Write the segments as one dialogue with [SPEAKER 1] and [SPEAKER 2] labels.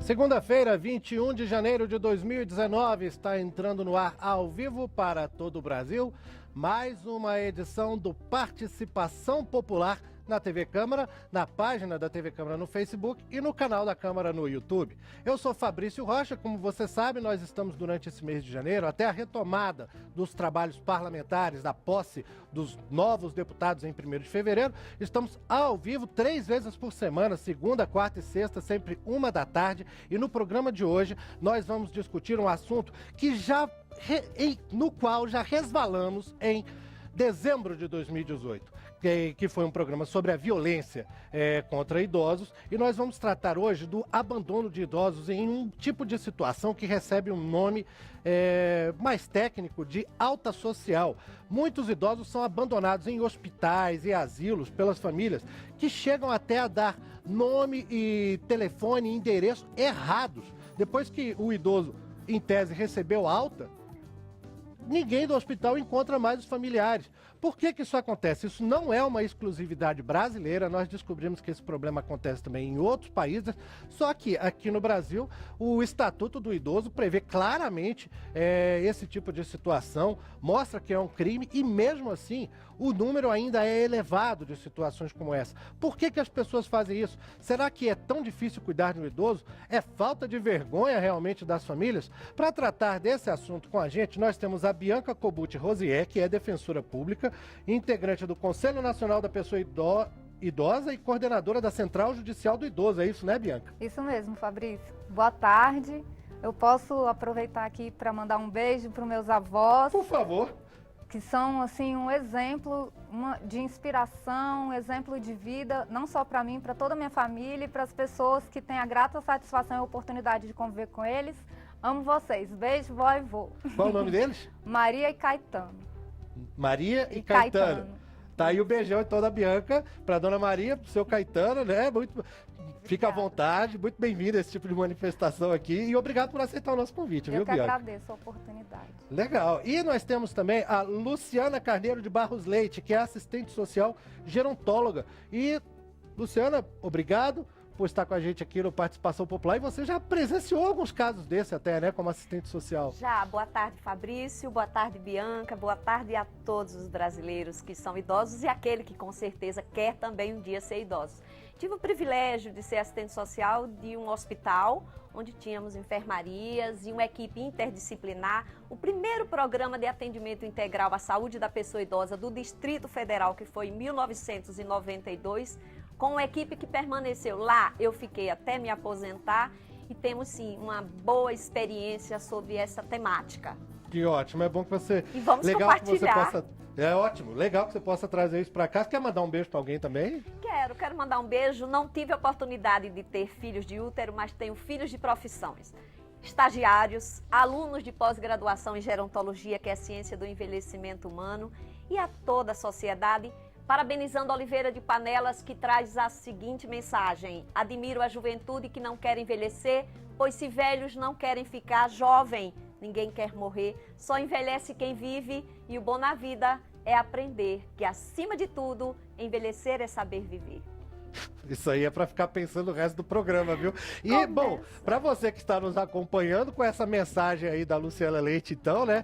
[SPEAKER 1] Segunda-feira, 21 de janeiro de 2019, está entrando no ar ao vivo para todo o Brasil, mais uma edição do Participação Popular na TV Câmara, na página da TV Câmara no Facebook e no canal da Câmara no YouTube. Eu sou Fabrício Rocha, como você sabe, nós estamos durante esse mês de janeiro até a retomada dos trabalhos parlamentares, da posse dos novos deputados em 1º de fevereiro. Estamos ao vivo 3 vezes por semana, segunda, quarta e sexta, sempre 1 da tarde. E no programa de hoje nós vamos discutir um assunto no qual já resvalamos em dezembro de 2018. Que foi um programa sobre a violência contra idosos, e nós vamos tratar hoje do abandono de idosos em um tipo de situação que recebe um nome mais técnico de alta social. Muitos idosos são abandonados em hospitais e asilos pelas famílias, que chegam até a dar nome e telefone e endereço errados. Depois que o idoso, em tese, recebeu alta, ninguém do hospital encontra mais os familiares. Por que isso acontece? Isso não é uma exclusividade brasileira, nós descobrimos que esse problema acontece também em outros países, só que aqui no Brasil o Estatuto do Idoso prevê claramente esse tipo de situação, mostra que é um crime e mesmo assim o número ainda é elevado de situações como essa. Por que as pessoas fazem isso? Será que é tão difícil cuidar de um idoso? É falta de vergonha realmente das famílias? Para tratar desse assunto com a gente, nós temos a Bianca Cobucci Rosier, que é defensora pública, integrante do Conselho Nacional da Pessoa Idosa e coordenadora da Central Judicial do Idoso. É isso, né, Bianca?
[SPEAKER 2] Isso mesmo, Fabrício. Boa tarde. Eu posso aproveitar aqui para mandar um beijo para os meus avós.
[SPEAKER 1] Por favor.
[SPEAKER 2] Que são, assim, um exemplo de inspiração, um exemplo de vida, não só para mim, para toda a minha família e para as pessoas que têm a grata satisfação e oportunidade de conviver com eles. Amo vocês. Beijo, vó e vô.
[SPEAKER 1] Qual o nome deles?
[SPEAKER 2] Maria e Caetano.
[SPEAKER 1] Maria e Caetano. Tá aí o beijão então da Bianca para dona Maria, pro seu Caetano, né? Fica à vontade, muito bem-vindo a esse tipo de manifestação aqui e obrigado por aceitar o nosso convite, viu, Bianca?
[SPEAKER 2] Eu que agradeço a oportunidade.
[SPEAKER 1] Legal. E nós temos também a Luciana Carneiro de Barros Leite, que é assistente social gerontóloga. E, Luciana, obrigado por estar com a gente aqui no Participação Popular. E você já presenciou alguns casos desses até, né, como assistente social?
[SPEAKER 3] Já. Boa tarde, Fabrício. Boa tarde, Bianca. Boa tarde a todos os brasileiros que são idosos e aquele que com certeza quer também um dia ser idoso. Tive o privilégio de ser assistente social de um hospital, onde tínhamos enfermarias e uma equipe interdisciplinar, o primeiro programa de atendimento integral à saúde da pessoa idosa do Distrito Federal, que foi em 1992, com uma equipe que permaneceu lá. Eu fiquei até me aposentar e temos sim uma boa experiência sobre essa temática.
[SPEAKER 1] Que ótimo, é bom que você...
[SPEAKER 3] E vamos
[SPEAKER 1] legal
[SPEAKER 3] compartilhar.
[SPEAKER 1] Que você possa... É ótimo, legal que você possa trazer isso para cá. Você quer mandar um beijo para alguém também?
[SPEAKER 3] Quero mandar um beijo. Não tive a oportunidade de ter filhos de útero, mas tenho filhos de profissões. Estagiários, alunos de pós-graduação em gerontologia, que é a ciência do envelhecimento humano, e a toda a sociedade, parabenizando Oliveira de Panelas, que traz a seguinte mensagem: admiro a juventude que não quer envelhecer, pois se velhos não querem ficar jovem, ninguém quer morrer, só envelhece quem vive, e o bom na vida é aprender que, acima de tudo, envelhecer é saber viver.
[SPEAKER 1] Isso aí é para ficar pensando o resto do programa, viu? E, bom, para você que está nos acompanhando com essa mensagem aí da Luciana Leite, então, né?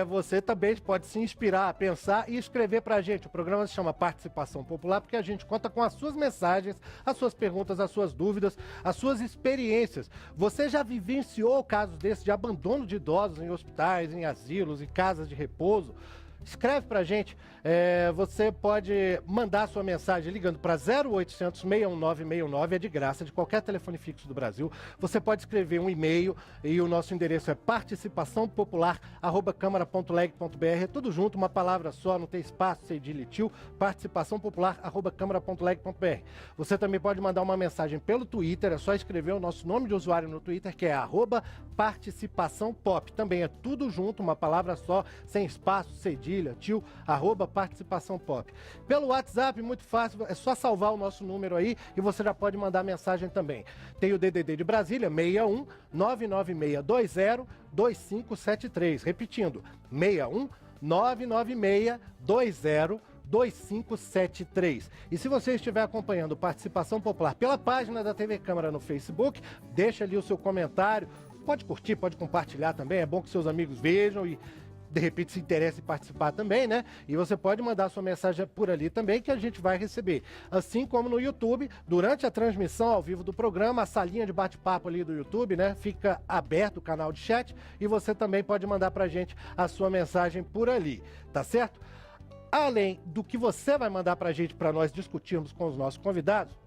[SPEAKER 1] Você também pode se inspirar, pensar e escrever para a gente. O programa se chama Participação Popular, porque a gente conta com as suas mensagens, as suas perguntas, as suas dúvidas, as suas experiências. Você já vivenciou casos desses de abandono de idosos em hospitais, em asilos, em casas de repouso? Escreve pra gente, você pode mandar sua mensagem ligando para 0800 619 619, é de graça, de qualquer telefone fixo do Brasil. Você pode escrever um e-mail e o nosso endereço é participaçãopopular@câmara.leg.br, é tudo junto, uma palavra só, não tem espaço, cedilha e tio, participaçãopopular@câmara.leg.br. Você também pode mandar uma mensagem pelo Twitter, é só escrever o nosso nome de usuário no Twitter, que é @participaçãopop. Também é tudo junto, uma palavra só, sem espaço, cedilha, tio, @participaçãopop. Pelo WhatsApp, muito fácil, é só salvar o nosso número aí e você já pode mandar mensagem também. Tem o DDD de Brasília, 61 99620 2573. Repetindo, 61 99620 2573. E se você estiver acompanhando Participação Popular pela página da TV Câmara no Facebook, deixa ali o seu comentário. Pode curtir, pode compartilhar também. É bom que seus amigos vejam e de repente se interessa em participar também, né? E você pode mandar sua mensagem por ali também, que a gente vai receber. Assim como no YouTube, durante a transmissão ao vivo do programa, a salinha de bate-papo ali do YouTube, né? Fica aberto o canal de chat e você também pode mandar pra gente a sua mensagem por ali, tá certo? Além do que você vai mandar pra gente, pra nós discutirmos com os nossos convidados,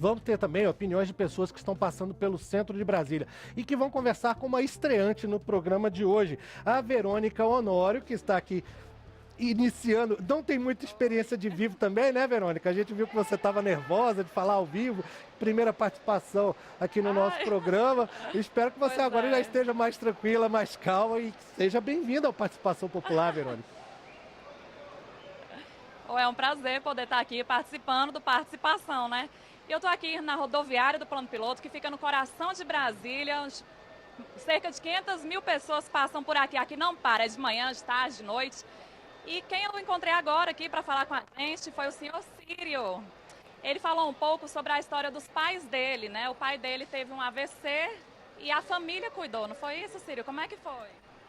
[SPEAKER 1] vamos ter também opiniões de pessoas que estão passando pelo centro de Brasília e que vão conversar com uma estreante no programa de hoje, a Verônica Honório, que está aqui iniciando. Não tem muita experiência de vivo também, né, Verônica? A gente viu que você estava nervosa de falar ao vivo, primeira participação aqui no nosso programa. Espero que você agora já esteja mais tranquila, mais calma e seja bem-vinda ao Participação Popular, Verônica.
[SPEAKER 4] É um prazer poder estar aqui participando do Participação, né? Eu estou aqui na rodoviária do Plano Piloto, que fica no coração de Brasília. Cerca de 500 mil pessoas passam por aqui. Aqui não para, é de manhã, de tarde, de noite. E quem eu encontrei agora aqui para falar com a gente foi o senhor Círio. Ele falou um pouco sobre a história dos pais dele, né? O pai dele teve um AVC e a família cuidou, não foi isso, Círio? Como é que foi?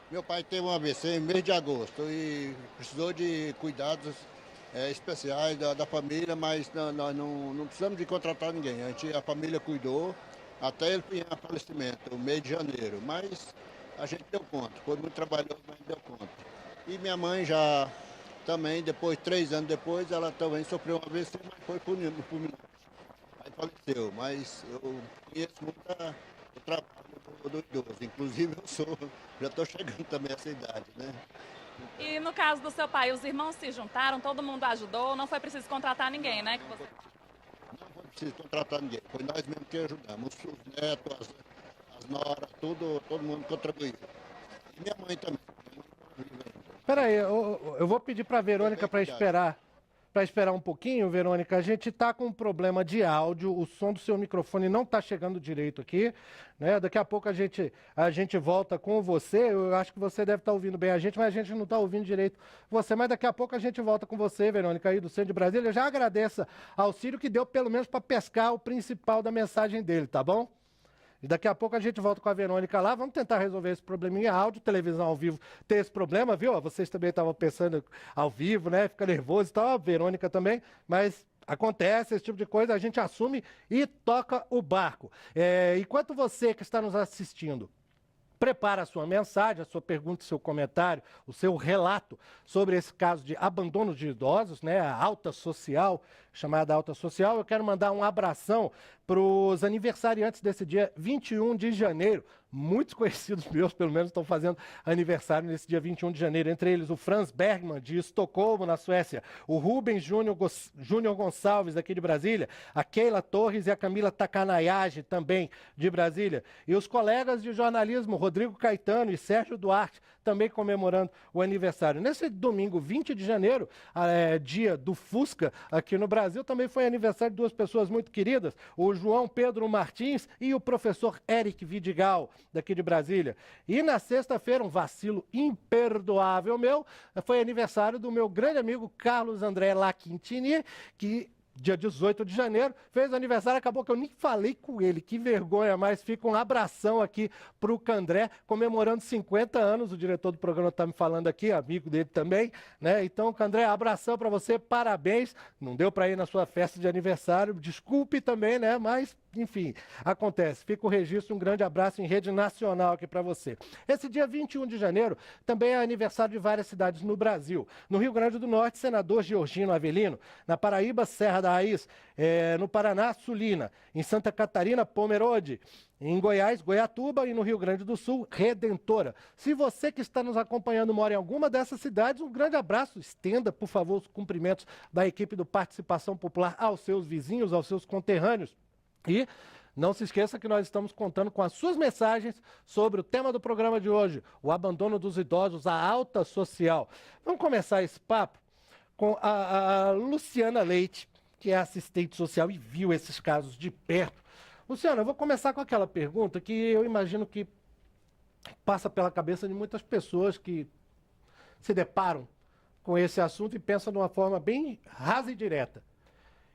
[SPEAKER 5] Meu pai teve um AVC em mês de agosto e precisou de cuidados especiais da família, mas nós não precisamos de contratar ninguém. A família cuidou até ele vir a falecimento, no mês de janeiro. Mas a gente deu conta, foi muito trabalhoso, mas deu conta. E minha mãe já também, 3 anos depois, ela também sofreu um AVC, mas foi fulminante. Aí faleceu, mas eu conheço muito o trabalho do idoso. Inclusive já estou chegando também a essa idade, né?
[SPEAKER 4] E no caso do seu pai, os irmãos se juntaram, todo mundo ajudou, não foi preciso contratar ninguém, né?
[SPEAKER 5] Não foi preciso contratar ninguém, foi nós mesmos que ajudamos, os netos, as noras, todo mundo contribuiu. E minha mãe também.
[SPEAKER 1] Espera aí, eu vou pedir para a Verônica para esperar um pouquinho, Verônica. A gente está com um problema de áudio, o som do seu microfone não está chegando direito aqui, né? Daqui a pouco a gente volta com você. Eu acho que você deve estar ouvindo bem a gente, mas a gente não está ouvindo direito você. Mas daqui a pouco a gente volta com você, Verônica, aí do centro de Brasília. Eu já agradeço ao Círio que deu pelo menos para pescar o principal da mensagem dele, tá bom? E daqui a pouco a gente volta com a Verônica lá, vamos tentar resolver esse probleminha. Áudio, televisão ao vivo tem esse problema, viu? Vocês também estavam pensando ao vivo, né? Fica nervoso e tal, a Verônica também, mas acontece esse tipo de coisa, a gente assume e toca o barco. Enquanto você que está nos assistindo prepara a sua mensagem, a sua pergunta, o seu comentário, o seu relato sobre esse caso de abandono de idosos, né? A alta social, chamada alta social. Eu quero mandar um abração para os aniversariantes desse dia 21 de janeiro. Muitos conhecidos meus, pelo menos, estão fazendo aniversário nesse dia 21 de janeiro. Entre eles, o Franz Bergman, de Estocolmo, na Suécia. O Rubens Júnior Gonçalves, aqui de Brasília. A Keila Torres e a Camila Takanayage, também de Brasília. E os colegas de jornalismo, Rodrigo Caetano e Sérgio Duarte, também comemorando o aniversário. Nesse domingo, 20 de janeiro, dia do Fusca, aqui no Brasil, também foi aniversário de duas pessoas muito queridas, o João Pedro Martins e o professor Eric Vidigal, daqui de Brasília. E na sexta-feira, um vacilo imperdoável meu, foi aniversário do meu grande amigo Carlos André Laquintini, que dia 18 de janeiro, fez aniversário, acabou que eu nem falei com ele, que vergonha, mas fica um abração aqui pro Candré, comemorando 50 anos, o diretor do programa está me falando aqui, amigo dele também, né? Então, Candré, abração para você, parabéns, não deu para ir na sua festa de aniversário, desculpe também, né? Mas, enfim, acontece, fica o registro, um grande abraço em rede nacional aqui para você. Esse dia 21 de janeiro também é aniversário de várias cidades no Brasil. No Rio Grande do Norte, senador Georgino Avelino, na Paraíba, Serra da Raiz, no Paraná, Sulina, em Santa Catarina, Pomerode, em Goiás, Goiatuba e no Rio Grande do Sul, Redentora. Se você que está nos acompanhando mora em alguma dessas cidades, um grande abraço, estenda, por favor, os cumprimentos da equipe do Participação Popular aos seus vizinhos, aos seus conterrâneos. E não se esqueça que nós estamos contando com as suas mensagens sobre o tema do programa de hoje, o abandono dos idosos, a alta social. Vamos começar esse papo com a Luciana Leite, que é assistente social e viu esses casos de perto. Luciana, eu vou começar com aquela pergunta que eu imagino que passa pela cabeça de muitas pessoas que se deparam com esse assunto e pensa de uma forma bem rasa e direta.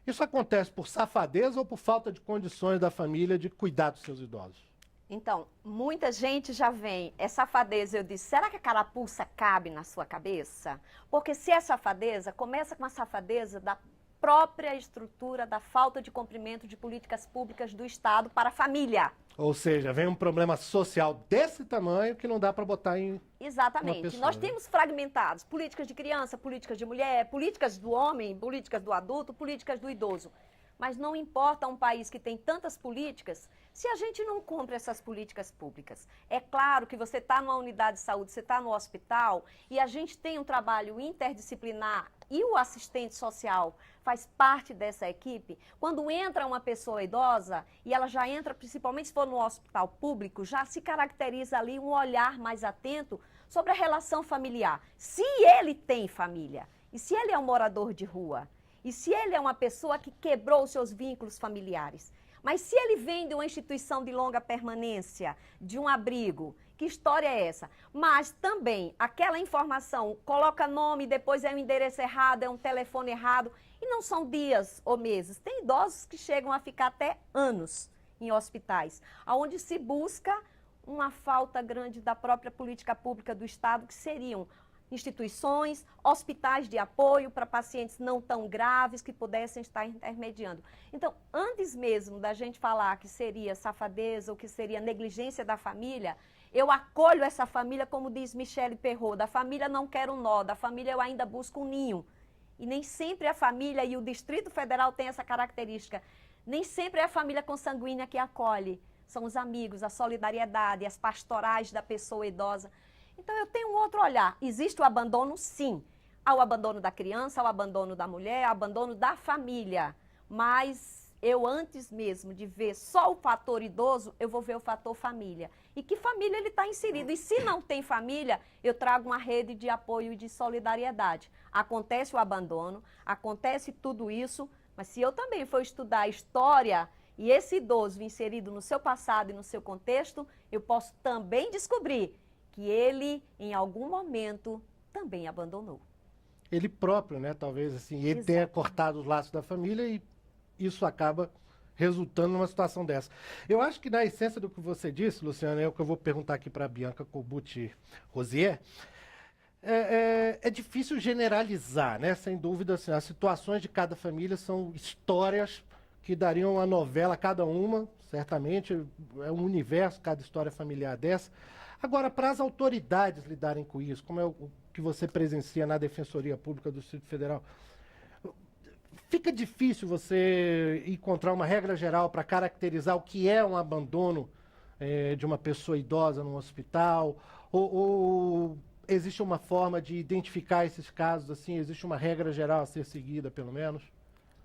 [SPEAKER 1] Isso acontece por safadeza ou por falta de condições da família de cuidar dos seus idosos?
[SPEAKER 3] Então, muita gente já vem, é safadeza, eu disse, será que a carapuça cabe na sua cabeça? Porque se é safadeza, começa com a safadeza da própria estrutura da falta de cumprimento de políticas públicas do Estado para a família.
[SPEAKER 1] Ou seja, vem um problema social desse tamanho que não dá para botar em
[SPEAKER 3] Exatamente.
[SPEAKER 1] uma pessoa,
[SPEAKER 3] Nós
[SPEAKER 1] né?
[SPEAKER 3] temos fragmentados políticas de criança, políticas de mulher, políticas do homem, políticas do adulto, políticas do idoso. Mas não importa um país que tem tantas políticas se a gente não cumpre essas políticas públicas. É claro que você está numa unidade de saúde, você está no hospital e a gente tem um trabalho interdisciplinar e o assistente social faz parte dessa equipe. Quando entra uma pessoa idosa e ela já entra, principalmente se for no hospital público, já se caracteriza ali um olhar mais atento sobre a relação familiar. Se ele tem família e se ele é um morador de rua, e se ele é uma pessoa que quebrou os seus vínculos familiares, mas se ele vem de uma instituição de longa permanência, de um abrigo, que história é essa? Mas também aquela informação coloca nome, depois é um endereço errado, é um telefone errado, e não são dias ou meses. Tem idosos que chegam a ficar até anos em hospitais, onde se busca uma falta grande da própria política pública do Estado, que seriam instituições, hospitais de apoio para pacientes não tão graves que pudessem estar intermediando. Então, antes mesmo da gente falar que seria safadeza ou que seria negligência da família, eu acolho essa família, como diz Michele Perrot, da família não quero um nó, da família eu ainda busco um ninho. E nem sempre a família, e o Distrito Federal tem essa característica, nem sempre é a família consanguínea que acolhe. São os amigos, a solidariedade, as pastorais da pessoa idosa. Então, eu tenho um outro olhar. Existe o abandono, sim. Há o abandono da criança, há o abandono da mulher, há o abandono da família. Mas eu, antes mesmo de ver só o fator idoso, eu vou ver o fator família. E que família ele está inserido. E se não tem família, eu trago uma rede de apoio e de solidariedade. Acontece o abandono, acontece tudo isso, mas se eu também for estudar a história e esse idoso inserido no seu passado e no seu contexto, eu posso também descobrir que ele, em algum momento, também abandonou.
[SPEAKER 1] Ele próprio, né? Talvez assim, ele tenha cortado os laços da família e isso acaba resultando numa situação dessa. Eu acho que na essência do que você disse, Luciana, é o que eu vou perguntar aqui para a Bianca Corbucci-Rosier, é difícil generalizar, né? Sem dúvida, assim, as situações de cada família são histórias que dariam uma novela cada uma, certamente, é um universo, cada história familiar dessa. Agora, para as autoridades lidarem com isso, como é o que você presencia na Defensoria Pública do Distrito Federal, fica difícil você encontrar uma regra geral para caracterizar o que é um abandono de uma pessoa idosa num hospital? Ou existe uma forma de identificar esses casos, assim, existe uma regra geral a ser seguida, pelo menos?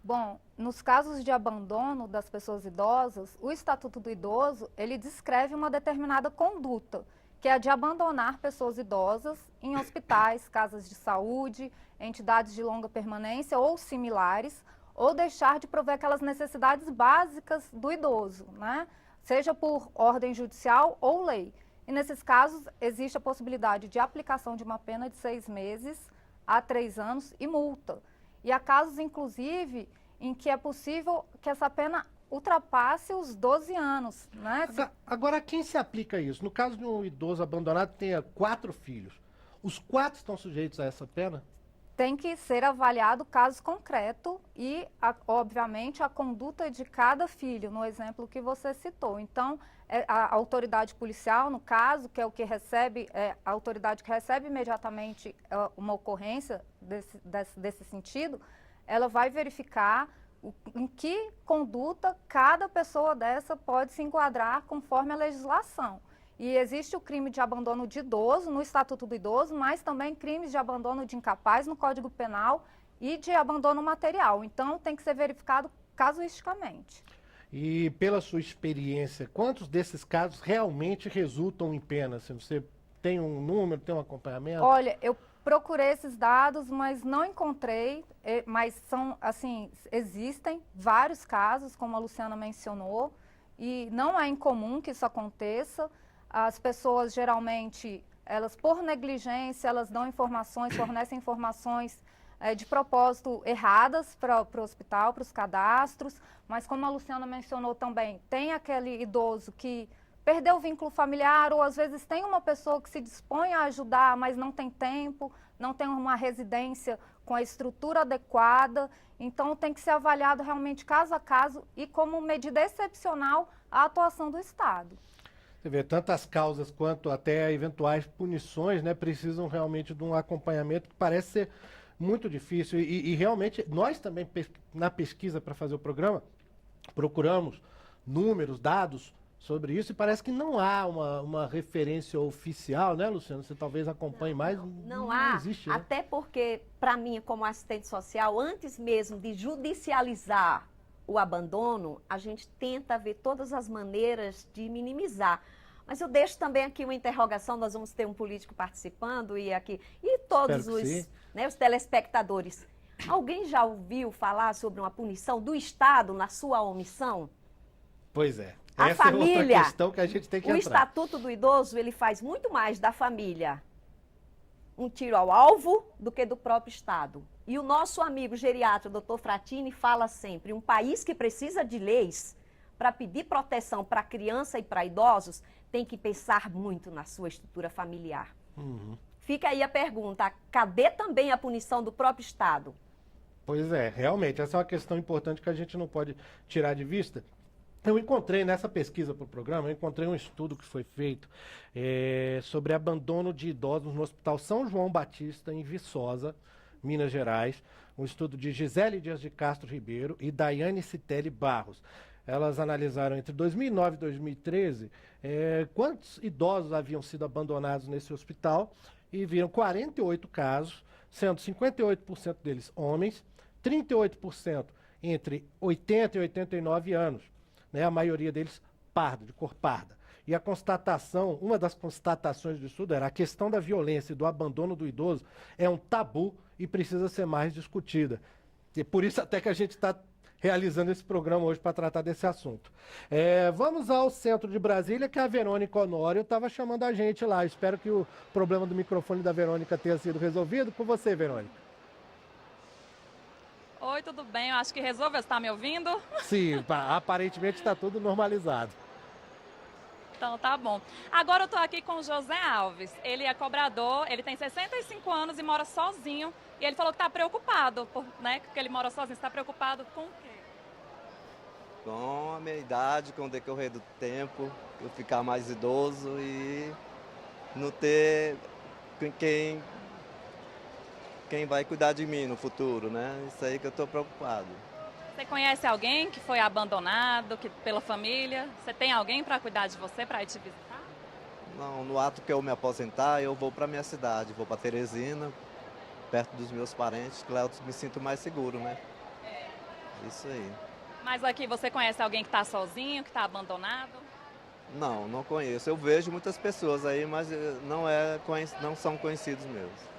[SPEAKER 2] Bom, nos casos de abandono das pessoas idosas, o Estatuto do Idoso, ele descreve uma determinada conduta, que é a de abandonar pessoas idosas em hospitais, casas de saúde, entidades de longa permanência ou similares, ou deixar de prover aquelas necessidades básicas do idoso, né? Seja por ordem judicial ou lei. E nesses casos, existe a possibilidade de aplicação de uma pena de 6 meses a 3 anos e multa. E há casos, inclusive, em que é possível que essa pena ultrapasse os 12 anos, né?
[SPEAKER 1] Agora, a quem se aplica isso? No caso de um idoso abandonado que tenha 4 filhos, os 4 estão sujeitos a essa pena?
[SPEAKER 2] Tem que ser avaliado o caso concreto e, obviamente, a conduta de cada filho, no exemplo que você citou. Então, a autoridade policial, no caso, que é o que recebe, a autoridade que recebe imediatamente uma ocorrência desse sentido, ela vai verificar em que conduta cada pessoa dessa pode se enquadrar conforme a legislação. E existe o crime de abandono de idoso no Estatuto do Idoso, mas também crimes de abandono de incapaz no Código Penal e de abandono material. Então, tem que ser verificado casuisticamente.
[SPEAKER 1] E pela sua experiência, quantos desses casos realmente resultam em pena? Assim, você tem um número, tem um acompanhamento?
[SPEAKER 2] Olha, eu procurei esses dados, mas não encontrei, mas são, assim, existem vários casos, como a Luciana mencionou, e não é incomum que isso aconteça. As pessoas geralmente elas por negligência, elas dão informações, fornecem informações de propósito erradas para o hospital, para os cadastros, mas como a Luciana mencionou também, tem aquele idoso que perdeu o vínculo familiar, ou às vezes tem uma pessoa que se dispõe a ajudar, mas não tem tempo, não tem uma residência com a estrutura adequada, então tem que ser avaliado realmente caso a caso e como medida excepcional a atuação do Estado.
[SPEAKER 1] Você vê, tantas causas quanto até eventuais punições, né, precisam realmente de um acompanhamento que parece ser muito difícil e realmente nós também na pesquisa para fazer o programa procuramos números, dados sobre isso e parece que não há uma referência oficial, né, Luciano? Você talvez acompanhe mais.
[SPEAKER 3] Não há,
[SPEAKER 1] existe, né?
[SPEAKER 3] até porque, para mim, como assistente social, antes mesmo de judicializar o abandono, a gente tenta ver todas as maneiras de minimizar. Mas eu deixo também aqui uma interrogação, nós vamos ter um político participando e todos os telespectadores. Alguém já ouviu falar sobre uma punição do Estado na sua omissão?
[SPEAKER 1] Pois é.
[SPEAKER 3] A
[SPEAKER 1] Essa
[SPEAKER 3] família,
[SPEAKER 1] é outra questão que a gente tem que
[SPEAKER 3] o
[SPEAKER 1] entrar.
[SPEAKER 3] Estatuto do Idoso, ele faz muito mais da família um tiro ao alvo do que do próprio Estado. E o nosso amigo geriatra, doutor Fratini, fala sempre, um país que precisa de leis para pedir proteção para criança e para idosos, tem que pensar muito na sua estrutura familiar.
[SPEAKER 1] Uhum.
[SPEAKER 3] Fica aí a pergunta, cadê também a punição do próprio Estado?
[SPEAKER 1] Pois é, realmente, essa é uma questão importante que a gente não pode tirar de vista. Eu encontrei nessa pesquisa para o programa, eu encontrei um estudo que foi feito sobre abandono de idosos no Hospital São João Batista, em Viçosa, Minas Gerais. Um estudo de Gisele Dias de Castro Ribeiro e Daiane Citelli Barros. Elas analisaram entre 2009 e 2013 quantos idosos haviam sido abandonados nesse hospital e viram 48 casos, sendo 58% deles homens, 38% entre 80 e 89 anos. Né, a maioria deles pardo, de cor parda. E a constatação, uma das constatações do estudo era a questão da violência e do abandono do idoso é um tabu e precisa ser mais discutida. E por isso até que a gente está realizando esse programa hoje para tratar desse assunto. Vamos ao centro de Brasília, que a Verônica Honório estava chamando a gente lá. Espero que o problema do microfone da Verônica tenha sido resolvido. Com você, Verônica.
[SPEAKER 4] Oi, tudo bem? Eu acho que resolveu. Você está me ouvindo?
[SPEAKER 1] Sim, aparentemente está tudo normalizado.
[SPEAKER 4] Então tá bom. Agora eu estou aqui com o José Alves. Ele é cobrador, ele tem 65 anos e mora sozinho. E ele falou que está preocupado, porque ele mora sozinho. Você está preocupado com o quê?
[SPEAKER 6] Com a minha idade, com o decorrer do tempo, eu ficar mais idoso e não ter quem vai cuidar de mim no futuro, né? Isso aí que eu estou preocupado.
[SPEAKER 4] Você conhece alguém que foi abandonado pela família? Você tem alguém para cuidar de você, para ir te visitar?
[SPEAKER 6] Não, no ato que eu me aposentar, eu vou para minha cidade, vou para Teresina, perto dos meus parentes, que lá eu me sinto mais seguro, né? Isso aí.
[SPEAKER 4] Mas aqui você conhece alguém que está sozinho, que está abandonado?
[SPEAKER 6] Não conheço. Eu vejo muitas pessoas aí, mas não são conhecidos meus.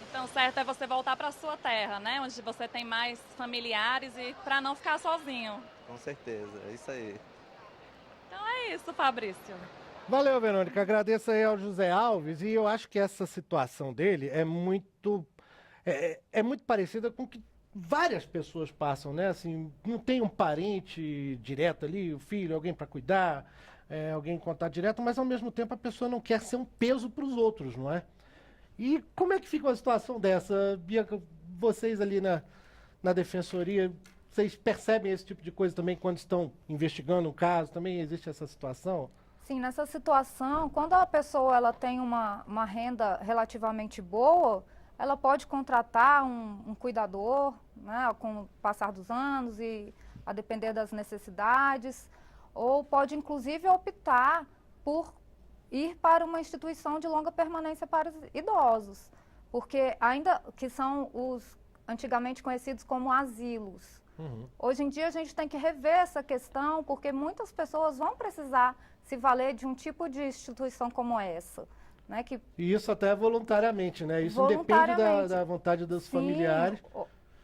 [SPEAKER 4] Então, certo é você voltar para a sua terra, né? Onde você tem mais familiares e para não ficar sozinho.
[SPEAKER 6] Com certeza, é isso aí.
[SPEAKER 4] Então é isso, Fabrício.
[SPEAKER 1] Valeu, Verônica. Agradeço aí ao José Alves. E eu acho que essa situação dele é muito parecida com o que várias pessoas passam, né? Assim, não tem um parente direto ali, o filho, alguém para cuidar, alguém em contato direto, mas ao mesmo tempo a pessoa não quer ser um peso para os outros, não é? E como é que fica uma situação dessa? Bianca, vocês ali na defensoria, vocês percebem esse tipo de coisa também quando estão investigando um caso? Também existe essa situação?
[SPEAKER 2] Sim, nessa situação, quando a pessoa ela tem uma renda relativamente boa, ela pode contratar um cuidador, né, com o passar dos anos e a depender das necessidades, ou pode inclusive optar por ir para uma instituição de longa permanência para os idosos, porque ainda que são os antigamente conhecidos como asilos.
[SPEAKER 1] Uhum.
[SPEAKER 2] Hoje em dia a gente tem que rever essa questão, porque muitas pessoas vão precisar se valer de um tipo de instituição como essa. Né,
[SPEAKER 1] e isso até voluntariamente, né? Isso depende da vontade dos familiares.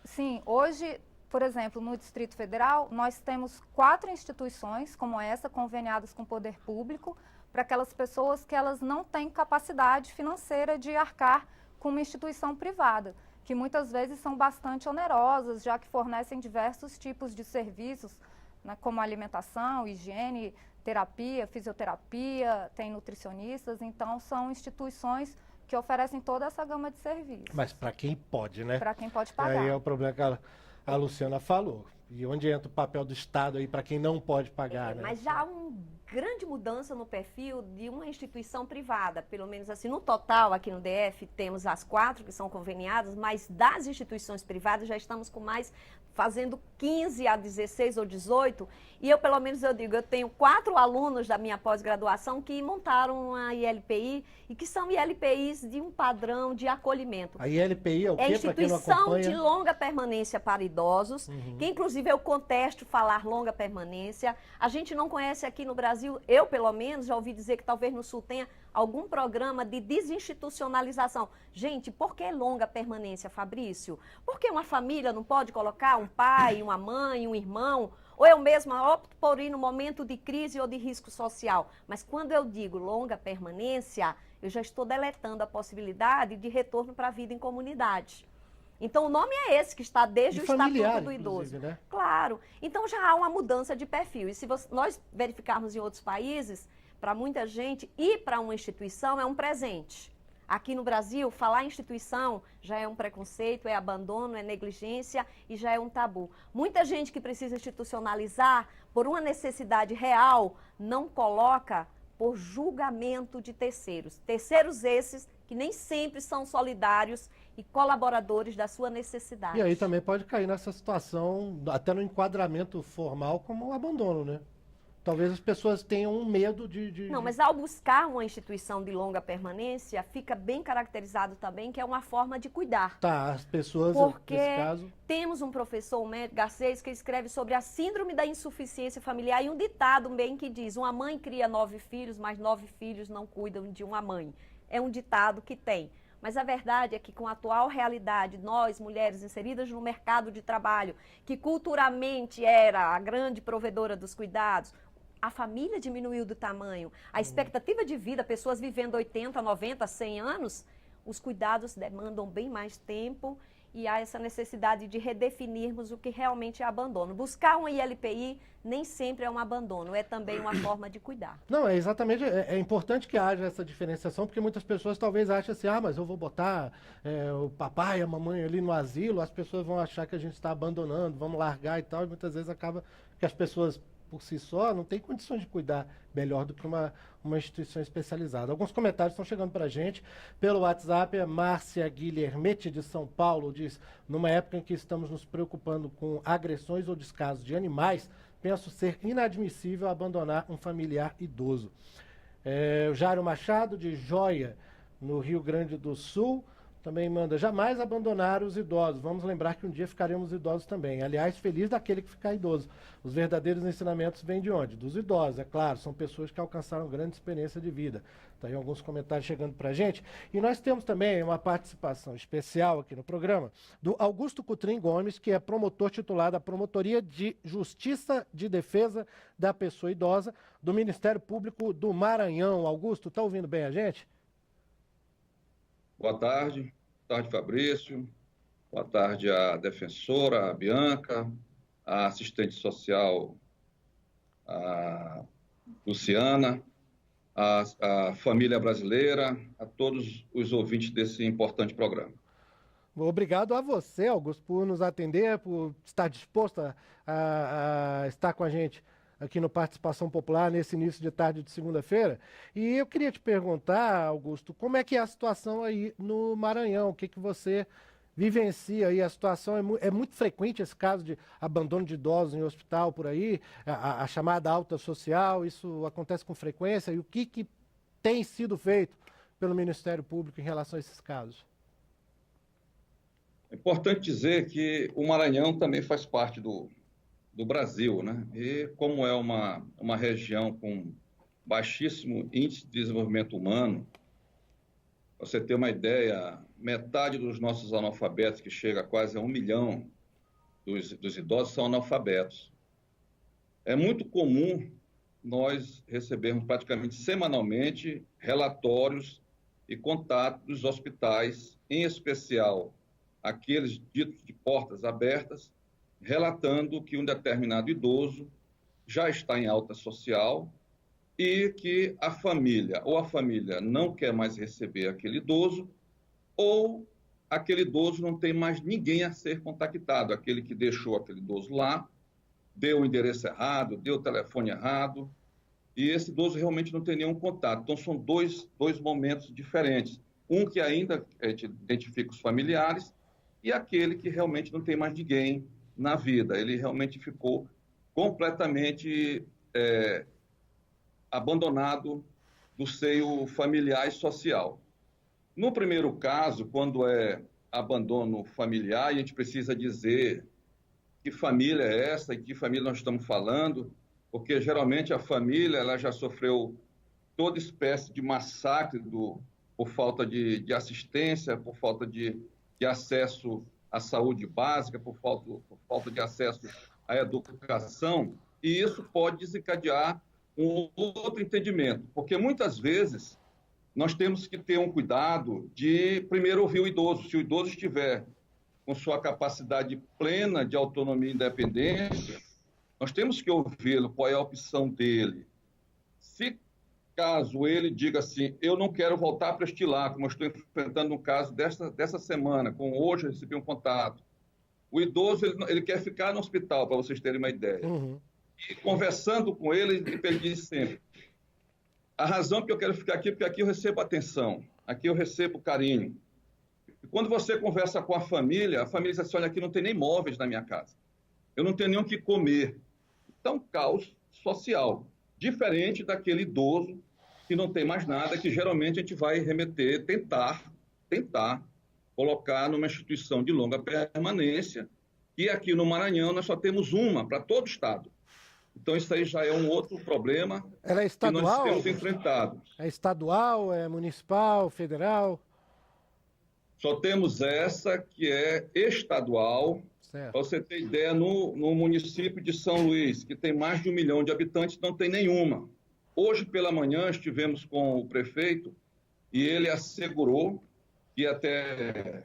[SPEAKER 2] Sim, hoje Por exemplo, no Distrito Federal, nós temos 4 instituições como essa, conveniadas com o poder público, para aquelas pessoas que elas não têm capacidade financeira de arcar com uma instituição privada, que muitas vezes são bastante onerosas, já que fornecem diversos tipos de serviços, né, como alimentação, higiene, terapia, fisioterapia, tem nutricionistas, então são instituições que oferecem toda essa gama de serviços.
[SPEAKER 1] Mas para quem pode, né?
[SPEAKER 2] Para quem pode
[SPEAKER 1] E
[SPEAKER 2] pagar.
[SPEAKER 1] aí é o problema que a Luciana falou. E onde entra o papel do Estado aí para quem não pode pagar, né?
[SPEAKER 3] Mas já há uma grande mudança no perfil de uma instituição privada, pelo menos assim, no total aqui no DF temos as 4 que são conveniadas, mas das instituições privadas já estamos com mais, fazendo 15 a 16 ou 18, e eu pelo menos eu tenho 4 alunos da minha pós-graduação que montaram uma ILPI e que são ILPIs de um padrão de acolhimento.
[SPEAKER 1] A ILPI é o quê,
[SPEAKER 3] É
[SPEAKER 1] para quem não
[SPEAKER 3] instituição
[SPEAKER 1] acompanha?
[SPEAKER 3] de longa permanência para idosos, que inclusive eu contesto falar longa permanência. A gente não conhece aqui no Brasil, eu pelo menos já ouvi dizer que talvez no Sul tenha algum programa de desinstitucionalização. Gente, por que longa permanência, Fabrício? Porque uma família não pode colocar um pai, uma mãe, um irmão, ou eu mesma opto por ir no momento de crise ou de risco social. Mas quando eu digo longa permanência, eu já estou deletando a possibilidade de retorno para a vida em comunidade. Então, o nome é esse, que está desde
[SPEAKER 1] E
[SPEAKER 3] o Estatuto
[SPEAKER 1] familiar,
[SPEAKER 3] do Idoso.
[SPEAKER 1] inclusive, né?
[SPEAKER 3] Claro. Então, já há uma mudança de perfil. E se nós verificarmos em outros países, para muita gente, ir para uma instituição é um presente. Aqui no Brasil, falar em instituição já é um preconceito, é abandono, é negligência e já é um tabu. Muita gente que precisa institucionalizar por uma necessidade real não coloca por julgamento de terceiros. Terceiros esses que nem sempre são solidários e colaboradores da sua necessidade.
[SPEAKER 1] E aí também pode cair nessa situação, até no enquadramento formal, como o abandono, né? Talvez as pessoas tenham um medo de...
[SPEAKER 3] Não, mas ao buscar uma instituição de longa permanência, fica bem caracterizado também que é uma forma de cuidar.
[SPEAKER 1] Tá, as pessoas,
[SPEAKER 3] Porque
[SPEAKER 1] nesse caso...
[SPEAKER 3] temos um professor, o médico Garcês, que escreve sobre a síndrome da insuficiência familiar e um ditado bem que diz: uma mãe cria 9 filhos, mas 9 filhos não cuidam de uma mãe. É um ditado que tem. Mas a verdade é que com a atual realidade, nós, mulheres inseridas no mercado de trabalho, que culturalmente era a grande provedora dos cuidados, a família diminuiu do tamanho, a expectativa de vida, pessoas vivendo 80, 90, 100 anos, os cuidados demandam bem mais tempo e há essa necessidade de redefinirmos o que realmente é abandono. Buscar uma ILPI nem sempre é um abandono, é também uma forma de cuidar.
[SPEAKER 1] Não, é exatamente, é importante que haja essa diferenciação, porque muitas pessoas talvez achem assim, mas eu vou botar o papai e a mamãe ali no asilo, as pessoas vão achar que a gente está abandonando, vamos largar e tal, e muitas vezes acaba que as pessoas por si só não tem condições de cuidar melhor do que uma instituição especializada. Alguns comentários estão chegando para a gente pelo WhatsApp. A Márcia Guilhermete, de São Paulo, diz: numa época em que estamos nos preocupando com agressões ou descasos de animais, penso ser inadmissível abandonar um familiar idoso. O Jário Machado, de Joia, no Rio Grande do Sul, também manda: jamais abandonar os idosos. Vamos lembrar que um dia ficaremos idosos também. Aliás, feliz daquele que ficar idoso. Os verdadeiros ensinamentos vêm de onde? Dos idosos, é claro. São pessoas que alcançaram grande experiência de vida. Está aí alguns comentários chegando para a gente. E nós temos também uma participação especial aqui no programa do Augusto Cutrim Gomes, que é promotor titular da Promotoria de Justiça de Defesa da Pessoa Idosa do Ministério Público do Maranhão. Augusto, está ouvindo bem a gente?
[SPEAKER 7] Boa tarde. Boa tarde, Fabrício. Boa tarde à defensora, a Bianca, a assistente social, a Luciana, a família brasileira, a todos os ouvintes desse importante programa.
[SPEAKER 1] Obrigado a você, Augusto, por nos atender, por estar disposto a estar com a gente aqui no Participação Popular, nesse início de tarde de segunda-feira. E eu queria te perguntar, Augusto, como é que é a situação aí no Maranhão? O que você vivencia aí? A situação é muito frequente, esse caso de abandono de idosos em hospital por aí, a chamada alta social, isso acontece com frequência? E o que tem sido feito pelo Ministério Público em relação a esses casos?
[SPEAKER 7] É importante dizer que o Maranhão também faz parte do Brasil, né? E como é uma região com baixíssimo índice de desenvolvimento humano, para você ter uma ideia, metade dos nossos analfabetos, que chega quase a 1 milhão, dos idosos são analfabetos. É muito comum nós recebermos praticamente semanalmente relatórios e contatos dos hospitais, em especial aqueles ditos de portas abertas, relatando que um determinado idoso já está em alta social e que a família não quer mais receber aquele idoso, ou aquele idoso não tem mais ninguém a ser contactado, aquele que deixou aquele idoso lá, deu o endereço errado, deu o telefone errado, e esse idoso realmente não tem nenhum contato. Então, são dois momentos diferentes. Um que ainda identifica os familiares e aquele que realmente não tem mais ninguém na vida. Ele realmente ficou completamente abandonado do seio familiar e social. No primeiro caso, quando é abandono familiar, a gente precisa dizer que família é essa e que família nós estamos falando, porque geralmente a família ela já sofreu toda espécie de massacre por falta de assistência, por falta de acesso à saúde básica, por falta de acesso à educação, e isso pode desencadear um outro entendimento, porque muitas vezes nós temos que ter um cuidado de primeiro ouvir o idoso. Se o idoso estiver com sua capacidade plena de autonomia e independência, nós temos que ouvi-lo, qual é a opção dele. Se caso ele diga assim, eu não quero voltar para este lar, como eu estou enfrentando um caso dessa semana, hoje eu recebi um contato, o idoso ele quer ficar no hospital, para vocês terem uma ideia.
[SPEAKER 1] Uhum.
[SPEAKER 7] E conversando com ele diz sempre, a razão que eu quero ficar aqui é porque aqui eu recebo atenção, aqui eu recebo carinho. E quando você conversa com a família diz assim, olha, aqui não tem nem móveis na minha casa. Eu não tenho nem o que comer. Então, caos social. Diferente daquele idoso que não tem mais nada, que geralmente a gente vai remeter, tentar colocar numa instituição de longa permanência, e aqui no Maranhão nós só temos uma para todo o estado. Então, isso aí já é um outro problema
[SPEAKER 1] que nós
[SPEAKER 7] temos enfrentado.
[SPEAKER 1] É estadual, é municipal, federal?
[SPEAKER 7] Só temos essa que é estadual. Para você ter ideia, no município de São Luís, que tem mais de 1 milhão de habitantes, não tem nenhuma. Hoje pela manhã estivemos com o prefeito e ele assegurou que até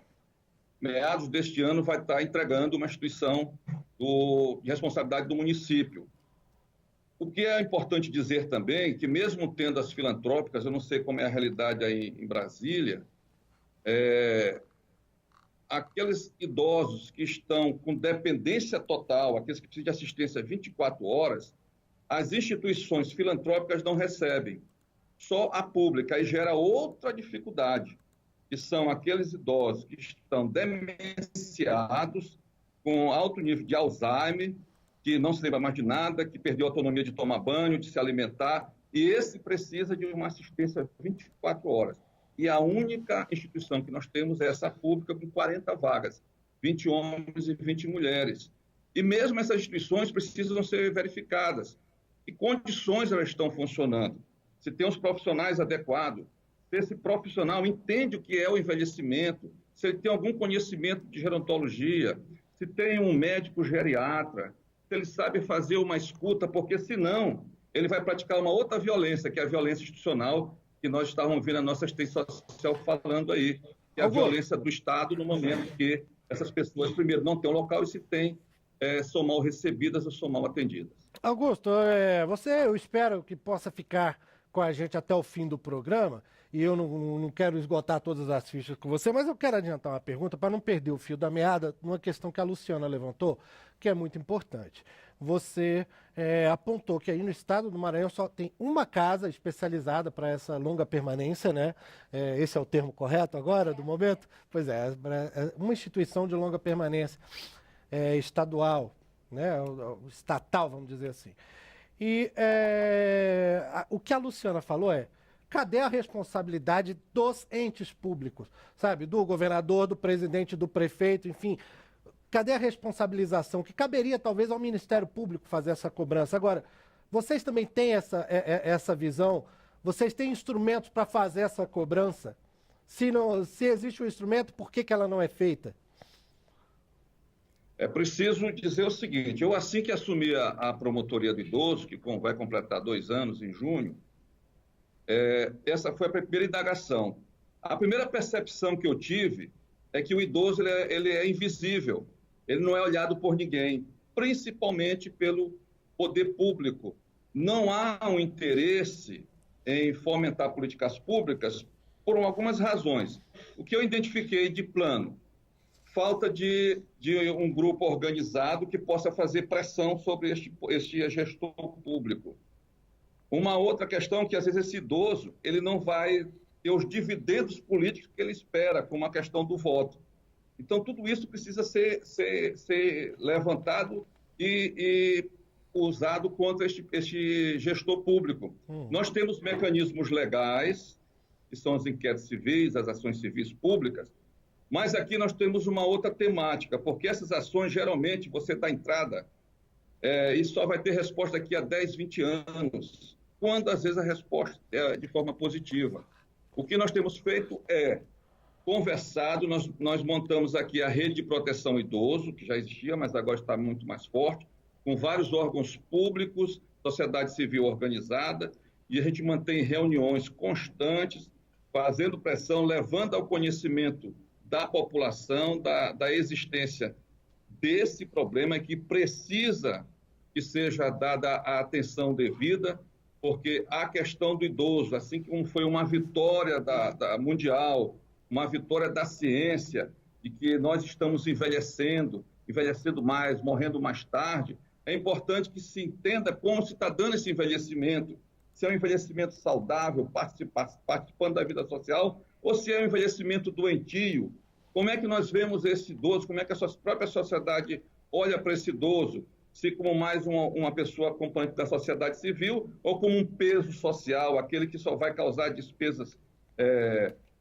[SPEAKER 7] meados deste ano vai estar entregando uma instituição de responsabilidade do município. O que é importante dizer também, que mesmo tendo as filantrópicas, eu não sei como é a realidade aí em Brasília, aqueles idosos que estão com dependência total, aqueles que precisam de assistência 24 horas, as instituições filantrópicas não recebem, só a pública, aí gera outra dificuldade, que são aqueles idosos que estão demenciados, com alto nível de Alzheimer, que não se lembra mais de nada, que perdeu a autonomia de tomar banho, de se alimentar, e esse precisa de uma assistência 24 horas. E a única instituição que nós temos é essa pública com 40 vagas, 20 homens e 20 mulheres. E mesmo essas instituições precisam ser verificadas. Que condições elas estão funcionando? Se tem os profissionais adequados, se esse profissional entende o que é o envelhecimento, se ele tem algum conhecimento de gerontologia, se tem um médico geriatra, se ele sabe fazer uma escuta, porque senão ele vai praticar uma outra violência, que é a violência institucional, que nós estávamos vendo a nossa assistência social falando aí, que é a violência do Estado no momento que essas pessoas, primeiro, não têm um local e se tem, são mal recebidas ou são mal atendidas.
[SPEAKER 1] Augusto, eu espero que possa ficar com a gente até o fim do programa, e eu não quero esgotar todas as fichas com você, mas eu quero adiantar uma pergunta para não perder o fio da meada, numa questão que a Luciana levantou, que é muito importante. Você apontou que aí no estado do Maranhão só tem uma casa especializada para essa longa permanência, né? Esse é o termo correto agora, do momento? Pois é uma instituição de longa permanência estadual, né? Estatal, vamos dizer assim. E o que a Luciana falou cadê a responsabilidade dos entes públicos, sabe? Do governador, do presidente, do prefeito, enfim. Cadê a responsabilização? Que caberia talvez ao Ministério Público fazer essa cobrança. Agora, vocês também têm essa visão? Vocês têm instrumentos para fazer essa cobrança? Se existe um instrumento, por que ela não é feita?
[SPEAKER 7] É preciso dizer o seguinte, eu assim que assumi a promotoria do idoso, que vai completar 2 anos em junho, essa foi a primeira indagação. A primeira percepção que eu tive é que o idoso ele é invisível, ele não é olhado por ninguém, principalmente pelo poder público. Não há um interesse em fomentar políticas públicas por algumas razões. O que eu identifiquei de plano? Falta de um grupo organizado que possa fazer pressão sobre este gestor público. Uma outra questão é que, às vezes, esse idoso ele não vai ter os dividendos políticos que ele espera, como a questão do voto. Então, tudo isso precisa ser levantado e usado contra este gestor público. Nós temos mecanismos legais, que são os inquéritos civis, as ações civis públicas, mas aqui nós temos uma outra temática, porque essas ações, geralmente, você dá entrada e só vai ter resposta daqui a 10, 20 anos, quando, às vezes, a resposta é de forma positiva. O que nós temos feito é conversado, nós montamos aqui a rede de proteção idoso, que já existia, mas agora está muito mais forte, com vários órgãos públicos, sociedade civil organizada, e a gente mantém reuniões constantes, fazendo pressão, levando ao conhecimento da população, da existência desse problema que precisa que seja dada a atenção devida, porque a questão do idoso, assim como foi uma vitória da mundial, uma vitória da ciência, de que nós estamos envelhecendo mais, morrendo mais tarde, é importante que se entenda como se está dando esse envelhecimento, se é um envelhecimento saudável, participando da vida social, ou se é um envelhecimento doentio. Como é que nós vemos esse idoso, como é que a própria sociedade olha para esse idoso, se como mais uma pessoa componente da sociedade civil ou como um peso social, aquele que só vai causar despesas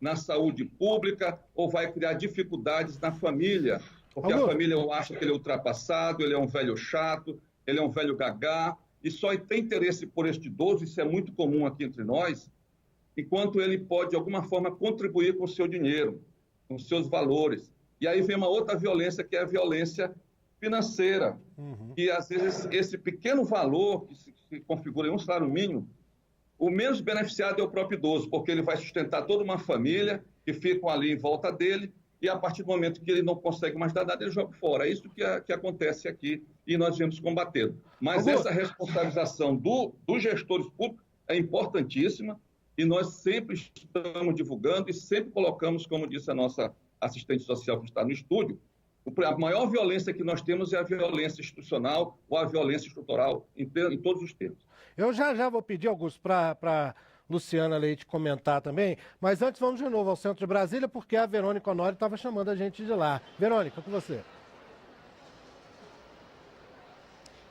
[SPEAKER 7] na saúde pública ou vai criar dificuldades na família, porque a família acha que ele é ultrapassado, ele é um velho chato, ele é um velho gagá, e só tem interesse por este idoso, isso é muito comum aqui entre nós, enquanto ele pode, de alguma forma, contribuir com o seu dinheiro, com os seus valores. E aí vem uma outra violência, que é a violência financeira, e às vezes esse pequeno valor que se configura em um salário mínimo, o menos beneficiado é o próprio idoso, porque ele vai sustentar toda uma família que ficam ali em volta dele, e a partir do momento que ele não consegue mais dar nada, ele joga fora. É isso que acontece aqui e nós viemos combatendo. Mas essa responsabilização dos gestores públicos é importantíssima e nós sempre estamos divulgando e sempre colocamos, como disse a nossa assistente social que está no estúdio, a maior violência que nós temos é a violência institucional ou a violência estrutural, em todos os termos.
[SPEAKER 1] Eu já vou pedir, Augusto, para Luciana Leite comentar também, mas antes vamos de novo ao centro de Brasília, porque a Verônica Honório estava chamando a gente de lá. Verônica, com você.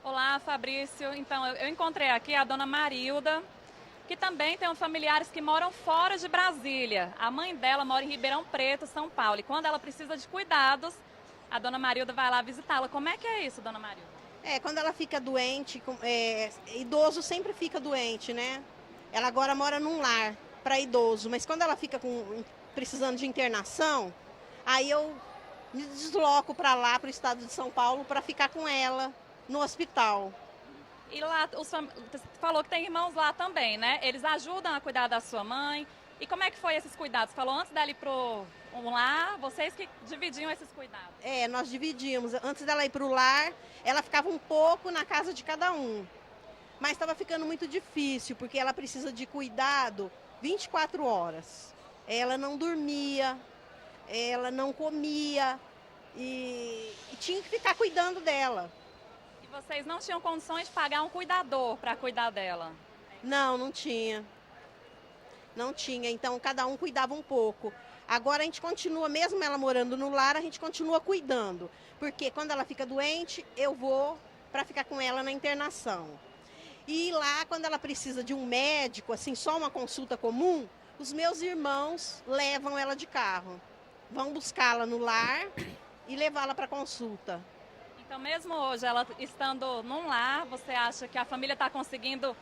[SPEAKER 4] Olá, Fabrício. Então, eu encontrei aqui a dona Marilda, que também tem familiares que moram fora de Brasília. A mãe dela mora em Ribeirão Preto, São Paulo, e quando ela precisa de cuidados, a dona Marilda vai lá visitá-la. Como é que é isso, dona Marilda?
[SPEAKER 8] Quando ela fica doente, idoso sempre fica doente, né? Ela agora mora num lar para idoso, mas quando ela fica precisando de internação, aí eu me desloco para lá, para o estado de São Paulo, para ficar com ela no hospital.
[SPEAKER 4] E lá, você falou que tem irmãos lá também, né? Eles ajudam a cuidar da sua mãe. E como é que foi esses cuidados? Falou antes dela ir pro lar, vocês que dividiam esses cuidados?
[SPEAKER 8] Nós dividimos. Antes dela ir para o lar, ela ficava um pouco na casa de cada um. Mas estava ficando muito difícil, porque ela precisa de cuidado 24 horas. Ela não dormia, ela não comia e tinha que ficar cuidando dela.
[SPEAKER 4] E vocês não tinham condições de pagar um cuidador para cuidar dela?
[SPEAKER 8] Não tinha. Não tinha, então cada um cuidava um pouco. Agora a gente continua, mesmo ela morando no lar, a gente continua cuidando. Porque quando ela fica doente, eu vou para ficar com ela na internação. E lá, quando ela precisa de um médico, assim, só uma consulta comum, os meus irmãos levam ela de carro. Vão buscá-la no lar e levá-la para consulta.
[SPEAKER 4] Então, mesmo hoje, ela estando num lar, você acha que a família está conseguindo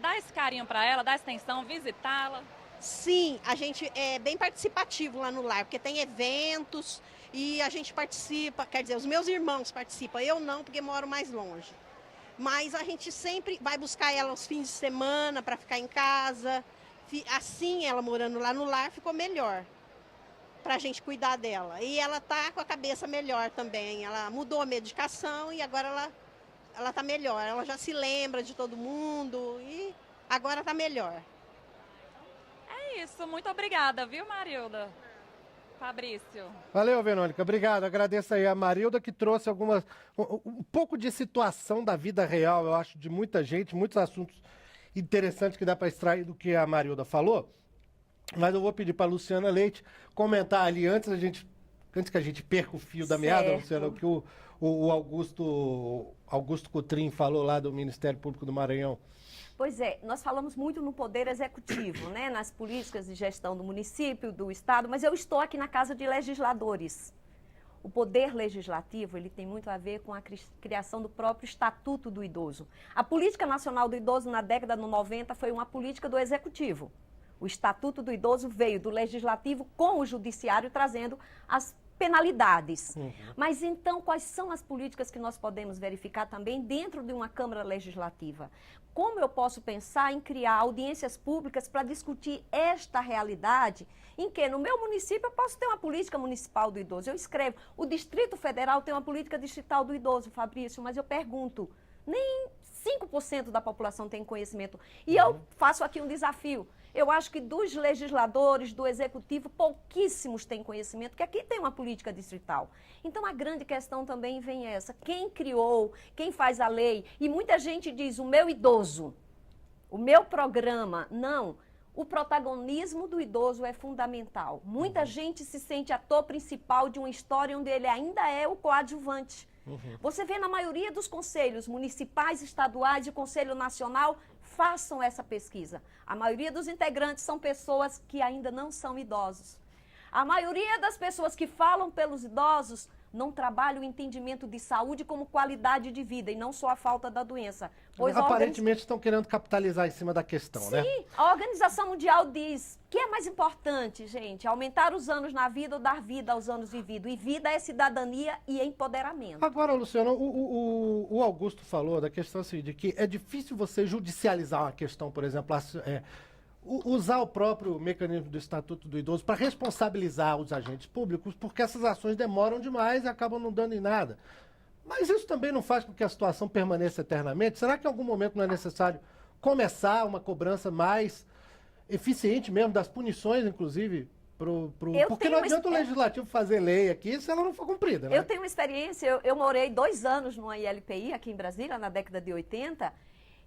[SPEAKER 4] dar esse carinho para ela, dar essa atenção, visitá-la?
[SPEAKER 8] Sim, a gente é bem participativo lá no lar, porque tem eventos e a gente participa, quer dizer, os meus irmãos participam, eu não, porque moro mais longe. Mas a gente sempre vai buscar ela aos fins de semana para ficar em casa. Assim, ela morando lá no lar, ficou melhor para a gente cuidar dela. E ela tá com a cabeça melhor também. Ela mudou a medicação e agora ela tá melhor. Ela já se lembra de todo mundo e agora tá melhor.
[SPEAKER 4] É isso, muito obrigada, viu, Marilda? Fabrício.
[SPEAKER 1] Valeu, Verônica. Obrigado. Agradeço aí a Marilda, que trouxe um pouco de situação da vida real, eu acho, de muita gente, muitos assuntos interessantes que dá para extrair do que a Marilda falou. Mas eu vou pedir para a Luciana Leite comentar ali antes que a gente perca o fio da meada, Luciana, o que o Augusto Cotrim falou lá do Ministério Público do Maranhão.
[SPEAKER 3] Pois é, nós falamos muito no poder executivo, né, nas políticas de gestão do município, do estado, mas eu estou aqui na Casa de Legisladores. O poder legislativo, ele tem muito a ver com a criação do próprio Estatuto do Idoso. A Política Nacional do Idoso na década de 90 foi uma política do executivo. O Estatuto do Idoso veio do legislativo com o judiciário trazendo as penalidades. Mas então, quais são as políticas que nós podemos verificar também dentro de uma Câmara Legislativa? Como eu posso pensar em criar audiências públicas para discutir esta realidade em que no meu município eu posso ter uma política municipal do idoso? Eu escrevo, o Distrito Federal tem uma política distrital do idoso, Fabrício, mas eu pergunto, nem 5% da população tem conhecimento. E eu faço aqui um desafio. Eu acho que dos legisladores, do executivo, pouquíssimos têm conhecimento, que aqui tem uma política distrital. Então, a grande questão também vem essa. Quem criou, quem faz a lei? E muita gente diz, o meu idoso, o meu programa. Não, o protagonismo do idoso é fundamental. Muita gente se sente ator principal de uma história onde ele ainda é o coadjuvante. Você vê na maioria dos conselhos municipais, estaduais e Conselho Nacional, façam essa pesquisa. A maioria dos integrantes são pessoas que ainda não são idosos. A maioria das pessoas que falam pelos idosos não trabalham o entendimento de saúde como qualidade de vida e não só a falta da doença. Pois
[SPEAKER 1] aparentemente estão querendo capitalizar em cima da questão, né?
[SPEAKER 3] Sim, a Organização Mundial diz que é mais importante, gente, aumentar os anos na vida ou dar vida aos anos vividos. E vida é cidadania e empoderamento.
[SPEAKER 1] Agora, Luciano, o Augusto falou da questão assim, de que é difícil você judicializar uma questão, por exemplo, usar o próprio mecanismo do Estatuto do Idoso para responsabilizar os agentes públicos, porque essas ações demoram demais e acabam não dando em nada. Mas isso também não faz com que a situação permaneça eternamente? Será que em algum momento não é necessário começar uma cobrança mais eficiente mesmo, das punições, inclusive, porque não adianta o legislativo fazer lei aqui se ela não for cumprida, né?
[SPEAKER 3] Eu tenho uma experiência, eu morei 2 anos numa ILPI aqui em Brasília, na década de 80,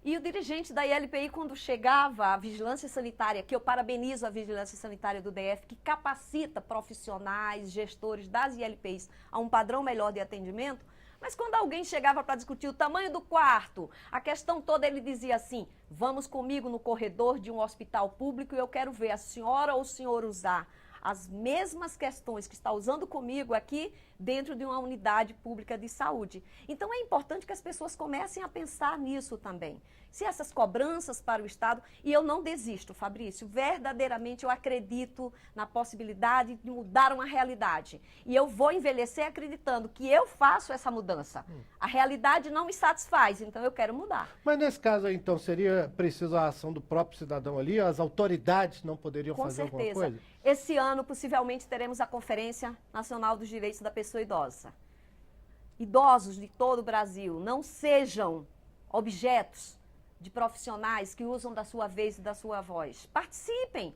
[SPEAKER 3] e o dirigente da ILPI, quando chegava a vigilância sanitária, que eu parabenizo a vigilância sanitária do DF, que capacita profissionais, gestores das ILPIs a um padrão melhor de atendimento, mas quando alguém chegava para discutir o tamanho do quarto, a questão toda, ele dizia assim, vamos comigo no corredor de um hospital público e eu quero ver a senhora ou o senhor usar as mesmas questões que está usando comigo aqui dentro de uma unidade pública de saúde. Então, é importante que as pessoas comecem a pensar nisso também. Se essas cobranças para o Estado, e eu não desisto, Fabrício, verdadeiramente eu acredito na possibilidade de mudar uma realidade. E eu vou envelhecer acreditando que eu faço essa mudança. A realidade não me satisfaz, então eu quero mudar.
[SPEAKER 1] Mas nesse caso aí, então, seria preciso a ação do próprio cidadão ali? As autoridades não poderiam fazer alguma coisa?
[SPEAKER 3] Com certeza. Esse ano, possivelmente, teremos a Conferência Nacional dos Direitos da Pessoa Idosa. Idosos de todo o Brasil, não sejam objetos de profissionais que usam da sua vez e da sua voz. Participem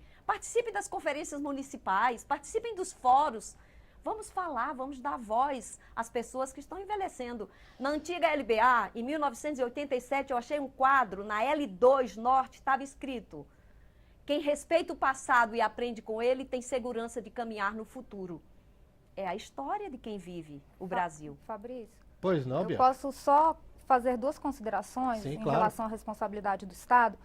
[SPEAKER 3] das conferências municipais, participem dos fóruns. Vamos falar, vamos dar voz às pessoas que estão envelhecendo. Na antiga LBA, em 1987, eu achei um quadro, na L2 Norte, estava escrito: quem respeita o passado e aprende com ele tem segurança de caminhar no futuro. É a história de quem vive o Brasil.
[SPEAKER 2] Fabrício?
[SPEAKER 1] Pois não, Bia?
[SPEAKER 2] Eu posso só fazer 2 considerações
[SPEAKER 1] Sim,
[SPEAKER 2] em
[SPEAKER 1] claro.
[SPEAKER 2] relação à responsabilidade do Estado.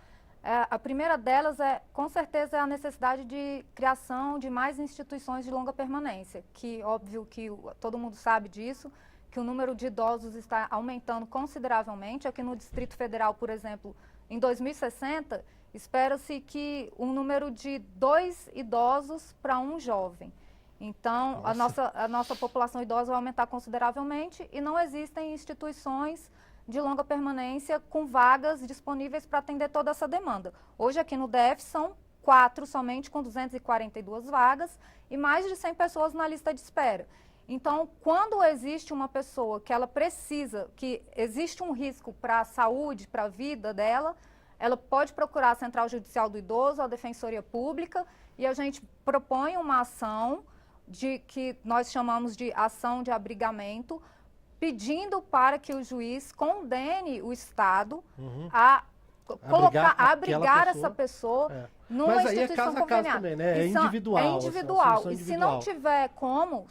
[SPEAKER 2] A primeira delas com certeza, é a necessidade de criação de mais instituições de longa permanência, que óbvio que todo mundo sabe disso, que o número de idosos está aumentando consideravelmente. Aqui no Distrito Federal, por exemplo, em 2060, espera-se que um número de 2 idosos para um jovem. Então, a nossa população idosa vai aumentar consideravelmente e não existem instituições de longa permanência com vagas disponíveis para atender toda essa demanda. Hoje aqui no DF são 4 somente, com 242 vagas e mais de 100 pessoas na lista de espera. Então, quando existe uma pessoa que ela precisa, que existe um risco para a saúde, para a vida dela, ela pode procurar a Central Judicial do Idoso, a Defensoria Pública, e a gente propõe uma ação que nós chamamos de ação de abrigamento, pedindo para que o juiz condene o Estado a abrigar essa pessoa numa instituição conveniada.
[SPEAKER 1] Também, né? É individual.
[SPEAKER 2] É individual. E se não tiver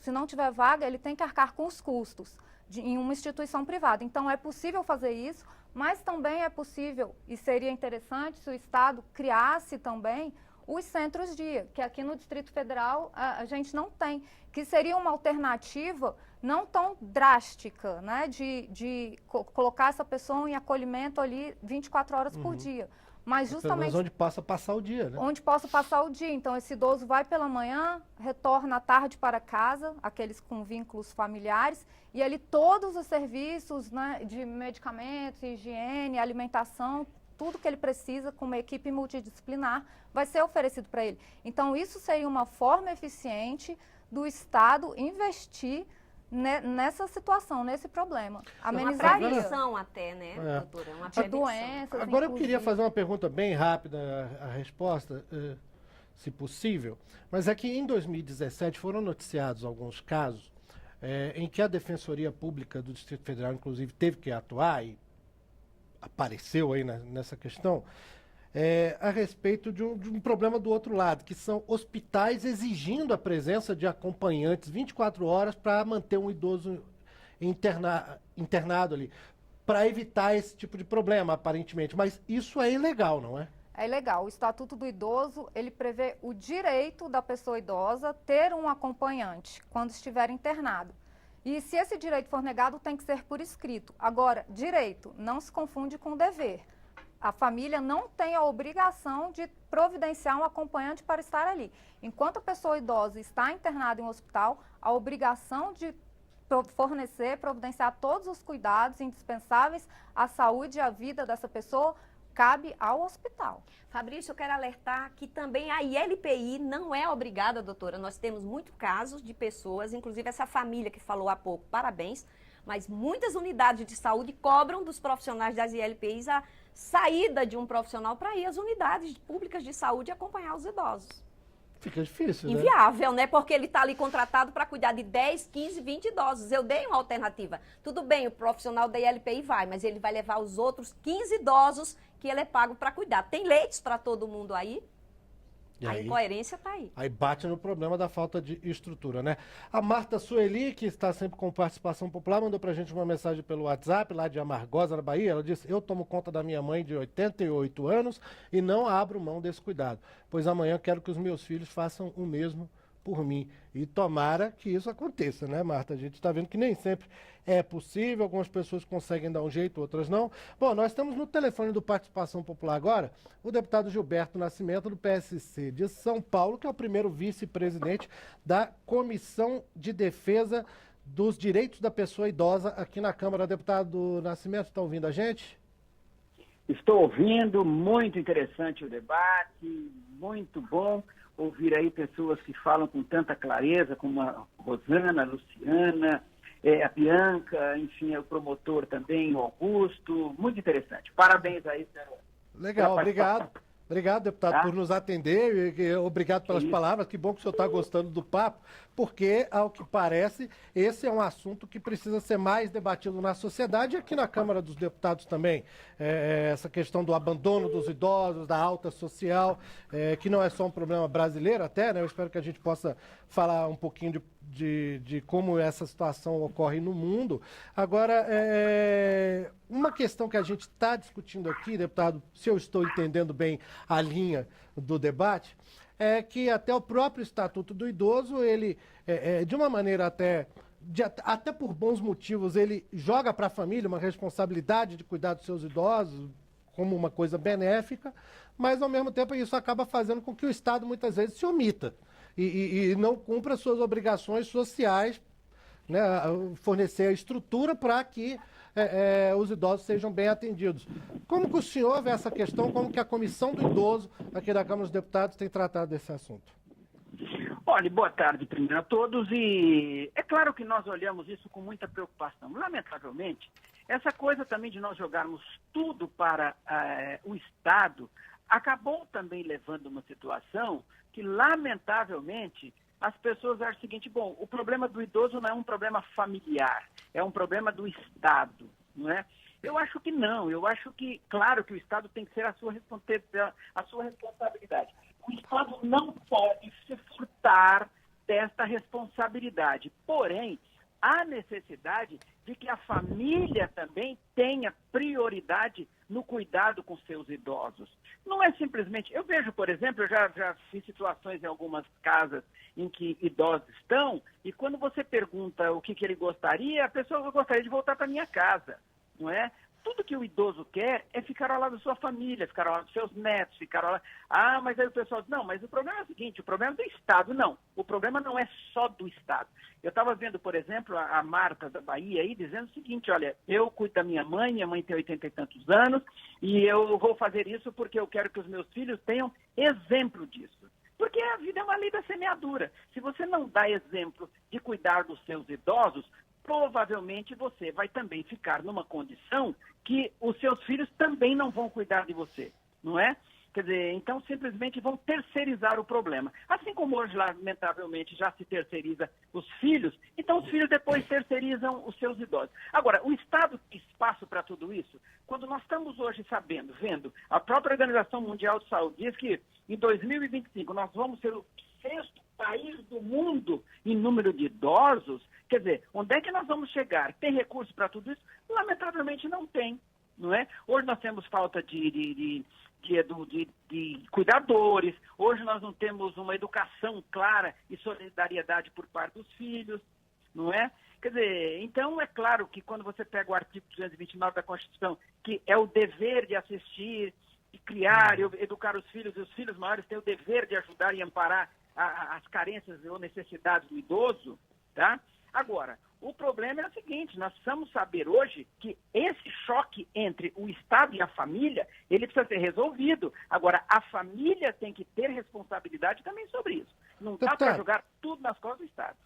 [SPEAKER 2] se não tiver vaga, ele tem que arcar com os custos em uma instituição privada. Então, é possível fazer isso, mas também é possível, e seria interessante se o Estado criasse também os centros-dia, que aqui no Distrito Federal a gente não tem, que seria uma alternativa não tão drástica, né, de colocar essa pessoa em acolhimento ali 24 horas por dia. Mas justamente...
[SPEAKER 1] Mas onde possa passar o dia, né?
[SPEAKER 2] Onde possa passar o dia. Então, esse idoso vai pela manhã, retorna à tarde para casa, aqueles com vínculos familiares, e ali todos os serviços, né, de medicamentos, higiene, alimentação, tudo que ele precisa com uma equipe multidisciplinar vai ser oferecido para ele. Então, isso seria uma forma eficiente do Estado investir nessa situação, nesse problema.
[SPEAKER 3] Amenizar uma prevenção até, né, doutora? Uma prevenção.
[SPEAKER 2] Doenças,
[SPEAKER 1] agora eu queria fazer uma pergunta bem rápida, a resposta, se possível, mas é que em 2017 foram noticiados alguns casos em que a Defensoria Pública do Distrito Federal, inclusive, teve que atuar e apareceu aí nessa questão, a respeito de um problema do outro lado, que são hospitais exigindo a presença de acompanhantes 24 horas para manter um idoso internado ali, para evitar esse tipo de problema, aparentemente. Mas isso é ilegal, não é?
[SPEAKER 2] É ilegal. O Estatuto do Idoso, ele prevê o direito da pessoa idosa ter um acompanhante quando estiver internado. E se esse direito for negado, tem que ser por escrito. Agora, direito não se confunde com dever. A família não tem a obrigação de providenciar um acompanhante para estar ali. Enquanto a pessoa idosa está internada em um hospital, a obrigação de providenciar todos os cuidados indispensáveis à saúde e à vida dessa pessoa cabe ao hospital.
[SPEAKER 3] Fabrício, eu quero alertar que também a ILPI não é obrigada, doutora. Nós temos muitos casos de pessoas, inclusive essa família que falou há pouco, parabéns, mas muitas unidades de saúde cobram dos profissionais das ILPIs a saída de um profissional para ir às unidades públicas de saúde acompanhar os idosos.
[SPEAKER 1] Fica difícil,
[SPEAKER 3] inviável, né? Porque ele está ali contratado para cuidar de 10, 15, 20 idosos. Eu dei uma alternativa. Tudo bem, o profissional da ILPI vai, mas ele vai levar os outros 15 idosos que ele é pago para cuidar. Tem leitos para todo mundo aí? A incoerência está aí.
[SPEAKER 1] Aí bate no problema da falta de estrutura, né? A Marta Sueli, que está sempre com participação popular, mandou pra gente uma mensagem pelo WhatsApp, lá de Amargosa, na Bahia. Ela disse: eu tomo conta da minha mãe de 88 anos e não abro mão desse cuidado, pois amanhã quero que os meus filhos façam o mesmo por mim. E tomara que isso aconteça, né, Marta? A gente está vendo que nem sempre é possível, algumas pessoas conseguem dar um jeito, outras não. Bom, nós estamos no telefone do Participação Popular agora, o deputado Gilberto Nascimento, do PSC de São Paulo, que é o primeiro vice-presidente da Comissão de Defesa dos Direitos da Pessoa Idosa aqui na Câmara. Deputado Nascimento, está ouvindo a gente?
[SPEAKER 9] Estou ouvindo, muito interessante o debate, muito bom ouvir aí pessoas que falam com tanta clareza, como a Rosana, a Luciana, a Bianca, enfim, o promotor também, o Augusto, muito interessante. Parabéns aí.
[SPEAKER 1] Legal, obrigado. Obrigado, deputado, por nos atender. Obrigado pelas palavras. Que bom que o senhor está gostando do papo, porque, ao que parece, esse é um assunto que precisa ser mais debatido na sociedade e aqui na Câmara dos Deputados também. Essa questão do abandono dos idosos, da alta social, que não é só um problema brasileiro até, né? Eu espero que a gente possa falar um pouquinho de como essa situação ocorre no mundo. Agora, uma questão que a gente está discutindo aqui, deputado, se eu estou entendendo bem a linha do debate, é que até o próprio Estatuto do Idoso, ele, de uma maneira até por bons motivos, ele joga para a família uma responsabilidade de cuidar dos seus idosos, como uma coisa benéfica, mas ao mesmo tempo isso acaba fazendo com que o Estado muitas vezes se omita e não cumpra suas obrigações sociais, né, fornecer a estrutura para que os idosos sejam bem atendidos. Como que o senhor vê essa questão, como que a Comissão do Idoso aqui da Câmara dos Deputados tem tratado desse assunto?
[SPEAKER 9] Olha, boa tarde primeiro a todos, e é claro que nós olhamos isso com muita preocupação. Lamentavelmente, essa coisa também de nós jogarmos tudo para o Estado acabou também levando uma situação que, lamentavelmente, as pessoas acham o seguinte: bom, o problema do idoso não é um problema familiar, é um problema do Estado, não é? Eu acho que não, eu acho que, claro que o Estado tem que ser a sua responsabilidade. O Estado não pode se furtar desta responsabilidade, porém, há necessidade de que a família também tenha prioridade no cuidado com seus idosos. Não é simplesmente... Eu vejo, por exemplo, eu já fiz situações em algumas casas em que idosos estão, e quando você pergunta o que ele gostaria, a pessoa gostaria de voltar para minha casa, não é? Tudo que o idoso quer é ficar ao lado da sua família, ficar ao lado dos seus netos, ficar ao lado... Ah, mas aí o pessoal diz, não, mas o problema é o seguinte, o problema é do Estado. Não, o problema não é só do Estado. Eu estava vendo, por exemplo, a Marta da Bahia aí dizendo o seguinte: olha, eu cuido da minha mãe tem 80 e tantos anos, e eu vou fazer isso porque eu quero que os meus filhos tenham exemplo disso. Porque a vida é uma lei da semeadura. Se você não dá exemplo de cuidar dos seus idosos, provavelmente você vai também ficar numa condição que os seus filhos também não vão cuidar de você, não é? Quer dizer, então simplesmente vão terceirizar o problema. Assim como hoje, lamentavelmente, já se terceiriza os filhos, então os filhos depois terceirizam os seus idosos. Agora, o Estado tem espaço para tudo isso? Quando nós estamos hoje vendo, a própria Organização Mundial de Saúde diz que em 2025 nós vamos ser o 6º país do mundo em número de idosos. Quer dizer, onde é que nós vamos chegar? Tem recurso para tudo isso? Lamentavelmente não tem, não é? Hoje nós temos falta de cuidadores, hoje nós não temos uma educação clara e solidariedade por parte dos filhos, não é? Quer dizer, então é claro que quando você pega o artigo 229 da Constituição, que é o dever de assistir, de criar, educar os filhos, e os filhos maiores têm o dever de ajudar e amparar as carências ou necessidades do idoso, tá? Agora, o problema é o seguinte: nós precisamos saber hoje que esse choque entre o Estado e a família, ele precisa ser resolvido. Agora, a família tem que ter responsabilidade também sobre isso. Não dá para jogar tudo nas costas do Estado.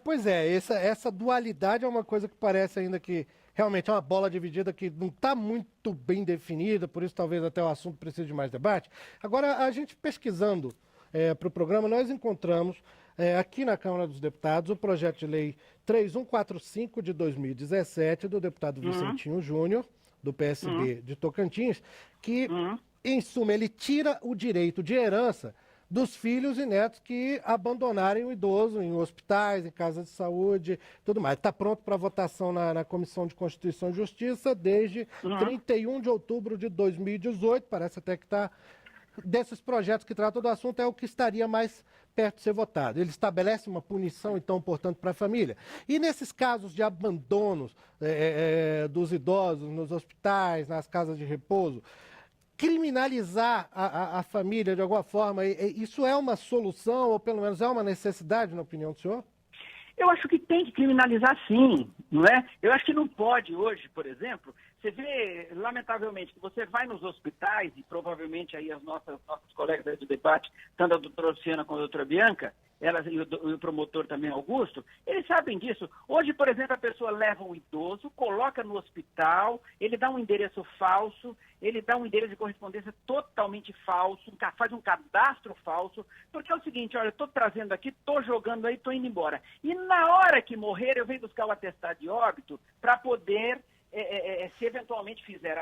[SPEAKER 1] Pois é, essa dualidade é uma coisa que parece ainda que realmente é uma bola dividida que não está muito bem definida, por isso talvez até o assunto precise de mais debate. Agora, a gente pesquisando para o programa, nós encontramos aqui na Câmara dos Deputados o projeto de lei 3145 de 2017 do deputado Vicentinho Júnior, do PSB de Tocantins, que, em suma, ele tira o direito de herança dos filhos e netos que abandonarem o idoso em hospitais, em casas de saúde, tudo mais. Está pronto para votação na Comissão de Constituição e Justiça desde 31 de outubro de 2018, parece até que está... Desses projetos que tratam do assunto, é o que estaria mais perto de ser votado. Ele estabelece uma punição, então, portanto, para a família. E nesses casos de abandonos dos idosos nos hospitais, nas casas de repouso, criminalizar a família de alguma forma, isso é uma solução, ou pelo menos é uma necessidade, na opinião do senhor?
[SPEAKER 9] Eu acho que tem que criminalizar sim, não é? Eu acho que não pode hoje, por exemplo, você vê, lamentavelmente, que você vai nos hospitais, e provavelmente aí as nossas colegas do debate, tanto a doutora Luciana como a doutora Bianca, elas e o promotor também, Augusto, eles sabem disso. Hoje, por exemplo, a pessoa leva um idoso, coloca no hospital, ele dá um endereço falso, ele dá um endereço de correspondência totalmente falso, faz um cadastro falso, porque é o seguinte: olha, eu estou trazendo aqui, estou jogando aí, estou indo embora. E na hora que morrer, eu venho buscar o atestado de óbito para poder... se eventualmente fizer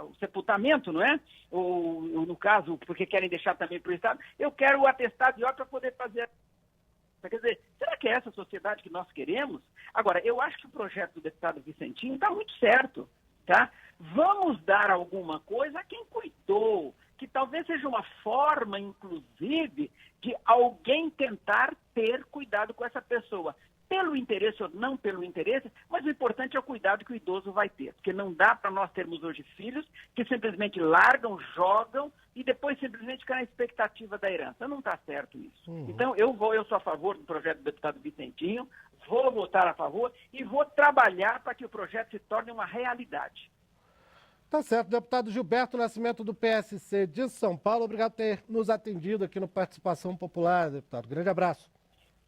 [SPEAKER 9] o sepultamento, não é? Ou, no caso, porque querem deixar também para o Estado, eu quero o atestado de óbito para poder fazer. Quer dizer, será que é essa sociedade que nós queremos? Agora, eu acho que o projeto do deputado Vicentinho está muito certo, tá? Vamos dar alguma coisa a quem cuidou, que talvez seja uma forma, inclusive, de alguém tentar ter cuidado com essa pessoa. pelo interesse ou não pelo interesse, mas o importante é o cuidado que o idoso vai ter, porque não dá para nós termos hoje filhos que simplesmente largam, jogam e depois simplesmente ficam na expectativa da herança. Não está certo isso. Então, eu sou a favor do projeto do deputado Vicentinho, vou votar a favor e vou trabalhar para que o projeto se torne uma realidade.
[SPEAKER 1] Tá certo, deputado Gilberto Nascimento do PSC de São Paulo, obrigado por ter nos atendido aqui no Participação Popular, deputado. Grande abraço.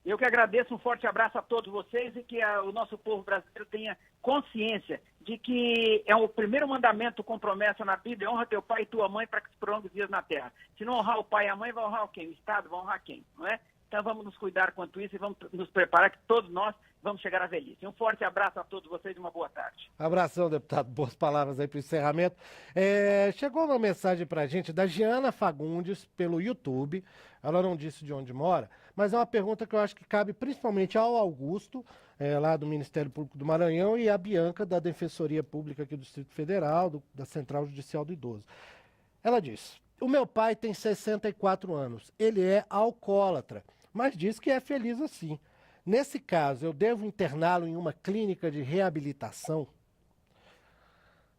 [SPEAKER 9] Eu que agradeço, um forte abraço a todos vocês e que o nosso povo brasileiro tenha consciência de que é o primeiro mandamento com promessa na Bíblia: honra teu pai e tua mãe para que se prolongue os dias na terra. Se não honrar o pai e a mãe, vai honrar quem? O Estado vai honrar quem? Não é? Então vamos nos cuidar quanto isso e vamos nos preparar que todos nós vamos chegar à velhice. Um forte abraço a todos vocês e uma boa tarde.
[SPEAKER 1] Abração, deputado. Boas palavras aí para o encerramento. Chegou uma mensagem para a gente da Giana Fagundes pelo YouTube. Ela não disse de onde mora, mas é uma pergunta que eu acho que cabe principalmente ao Augusto, lá do Ministério Público do Maranhão, e a Bianca, da Defensoria Pública aqui do Distrito Federal, da Central Judicial do Idoso. Ela diz: o meu pai tem 64 anos, ele é alcoólatra, mas diz que é feliz assim. Nesse caso, eu devo interná-lo em uma clínica de reabilitação?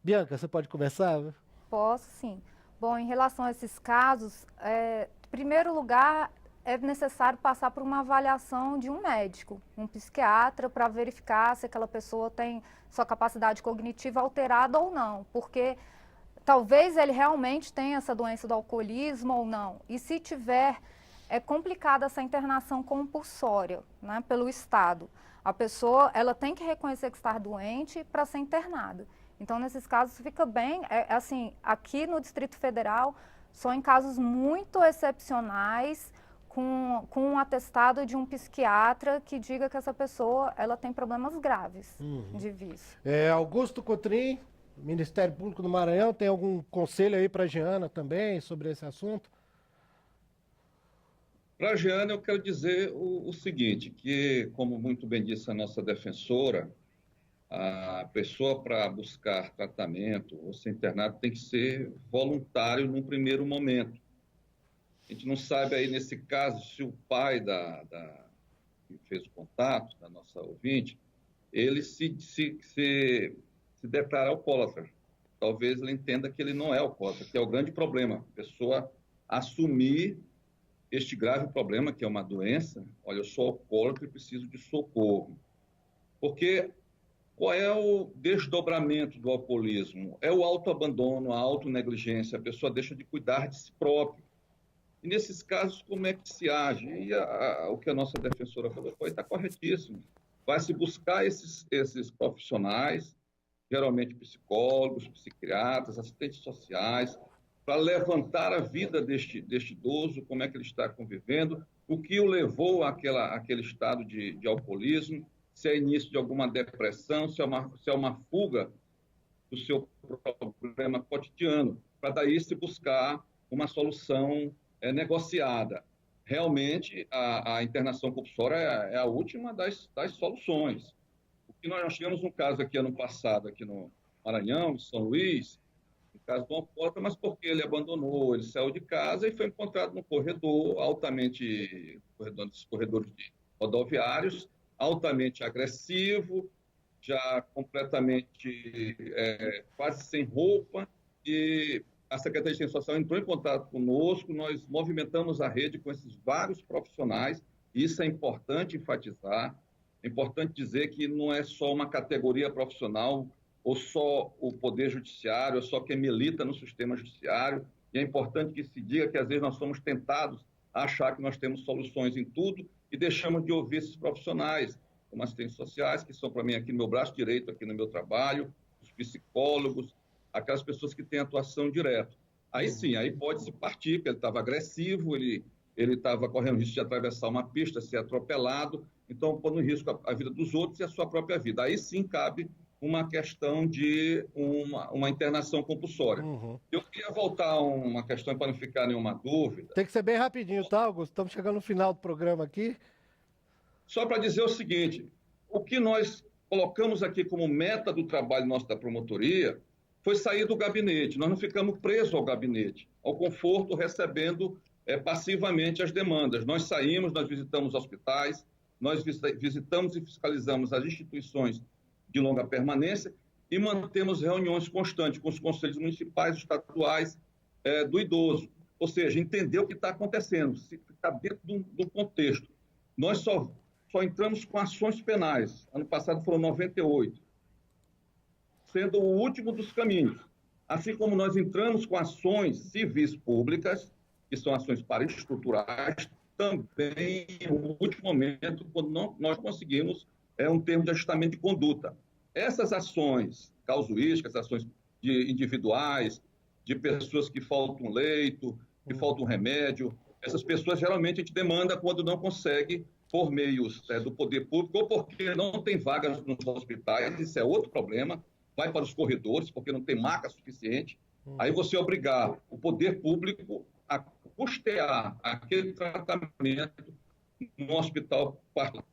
[SPEAKER 1] Bianca, você pode começar?
[SPEAKER 2] Posso, sim. Bom, em relação a esses casos, em primeiro lugar, é necessário passar por uma avaliação de um médico, um psiquiatra, para verificar se aquela pessoa tem sua capacidade cognitiva alterada ou não, porque talvez ele realmente tenha essa doença do alcoolismo ou não. E se tiver, é complicada essa internação compulsória, né, pelo Estado. A pessoa, ela tem que reconhecer que está doente para ser internada. Então, nesses casos, fica bem, assim, aqui no Distrito Federal, só em casos muito excepcionais, com um atestado de um psiquiatra que diga que essa pessoa, ela tem problemas graves de vício.
[SPEAKER 1] Augusto Cotrim, Ministério Público do Maranhão, tem algum conselho aí para a Giana também sobre esse assunto?
[SPEAKER 7] Para a Giana, eu quero dizer o seguinte, que, como muito bem disse a nossa defensora, a pessoa, para buscar tratamento ou ser internado, tem que ser voluntário num primeiro momento. A gente não sabe aí, nesse caso, se o pai que fez o contato, da nossa ouvinte, ele se declara alcoólatra. Talvez ele entenda que ele não é alcoólatra, que é o grande problema. A pessoa assumir este grave problema, que é uma doença: olha, eu sou alcoólatra e preciso de socorro. Porque qual é o desdobramento do alcoolismo? É o autoabandono, a autonegligência, a pessoa deixa de cuidar de si própria. E nesses casos, como é que se age? E o que a nossa defensora falou está corretíssimo. Vai se buscar esses profissionais, geralmente psicólogos, psiquiatras, assistentes sociais, para levantar a vida deste idoso, como é que ele está convivendo, o que o levou àquele estado de alcoolismo, se é início de alguma depressão, se é uma fuga do seu problema cotidiano, para daí se buscar uma solução negociada. Realmente, a internação compulsória é a última das soluções. O que nós tivemos um caso aqui ano passado, aqui no Maranhão, em São Luís, um caso de um alcoólatra, mas porque ele abandonou, ele saiu de casa e foi encontrado num corredor desses corredores rodoviários, altamente agressivo, já completamente quase sem roupa, e a Secretaria de Assistência Social entrou em contato conosco, nós movimentamos a rede com esses vários profissionais, e isso é importante enfatizar, é importante dizer que não é só uma categoria profissional, ou só o Poder Judiciário, ou só quem milita no sistema judiciário, e é importante que se diga que às vezes nós somos tentados a achar que nós temos soluções em tudo, e deixamos de ouvir esses profissionais, como assistentes sociais, que são para mim aqui no meu braço direito, aqui no meu trabalho, os psicólogos, aquelas pessoas que têm atuação direta. Aí sim, aí pode-se partir, porque ele estava agressivo, ele estava correndo risco de atravessar uma pista, ser atropelado, então pondo em risco a vida dos outros e a sua própria vida. Aí sim cabe uma questão de uma internação compulsória. Eu queria voltar a uma questão para não ficar nenhuma dúvida.
[SPEAKER 1] Tem que ser bem rapidinho, tá, Augusto? Estamos chegando no final do programa aqui.
[SPEAKER 7] Só para dizer o seguinte, o que nós colocamos aqui como meta do trabalho nosso da promotoria foi sair do gabinete. Nós não ficamos presos ao gabinete, ao conforto, recebendo passivamente as demandas. Nós saímos, nós visitamos hospitais, nós visitamos e fiscalizamos as instituições de longa permanência e mantemos reuniões constantes com os conselhos municipais e estaduais do idoso. Ou seja, entender o que está acontecendo, se ficar dentro de um contexto. Nós só entramos com ações penais. Ano passado foram 98, sendo o último dos caminhos. Assim como nós entramos com ações civis públicas, que são ações paraestruturais, também no último momento, quando nós conseguimos um termo de ajustamento de conduta. Essas ações causuísticas, ações individuais, de pessoas que faltam leito, que faltam remédio, essas pessoas geralmente a gente demanda quando não consegue por meios do poder público ou porque não tem vagas nos hospitais, isso é outro problema, vai para os corredores porque não tem maca suficiente. Aí você obrigar o poder público a custear aquele tratamento no hospital particular.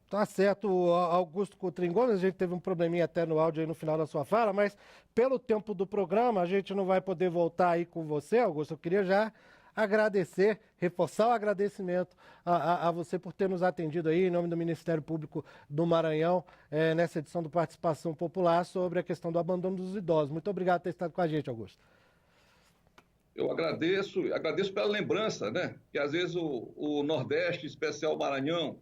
[SPEAKER 1] Tá certo, Augusto Coutrinho Gomes, a gente teve um probleminha até no áudio aí no final da sua fala, mas pelo tempo do programa a gente não vai poder voltar aí com você, Augusto. Eu queria já agradecer, reforçar o agradecimento a você por ter nos atendido aí em nome do Ministério Público do Maranhão nessa edição do Participação Popular sobre a questão do abandono dos idosos. Muito obrigado por ter estado com a gente, Augusto.
[SPEAKER 7] Eu agradeço pela lembrança, né? Que às vezes o Nordeste, em especial o Maranhão,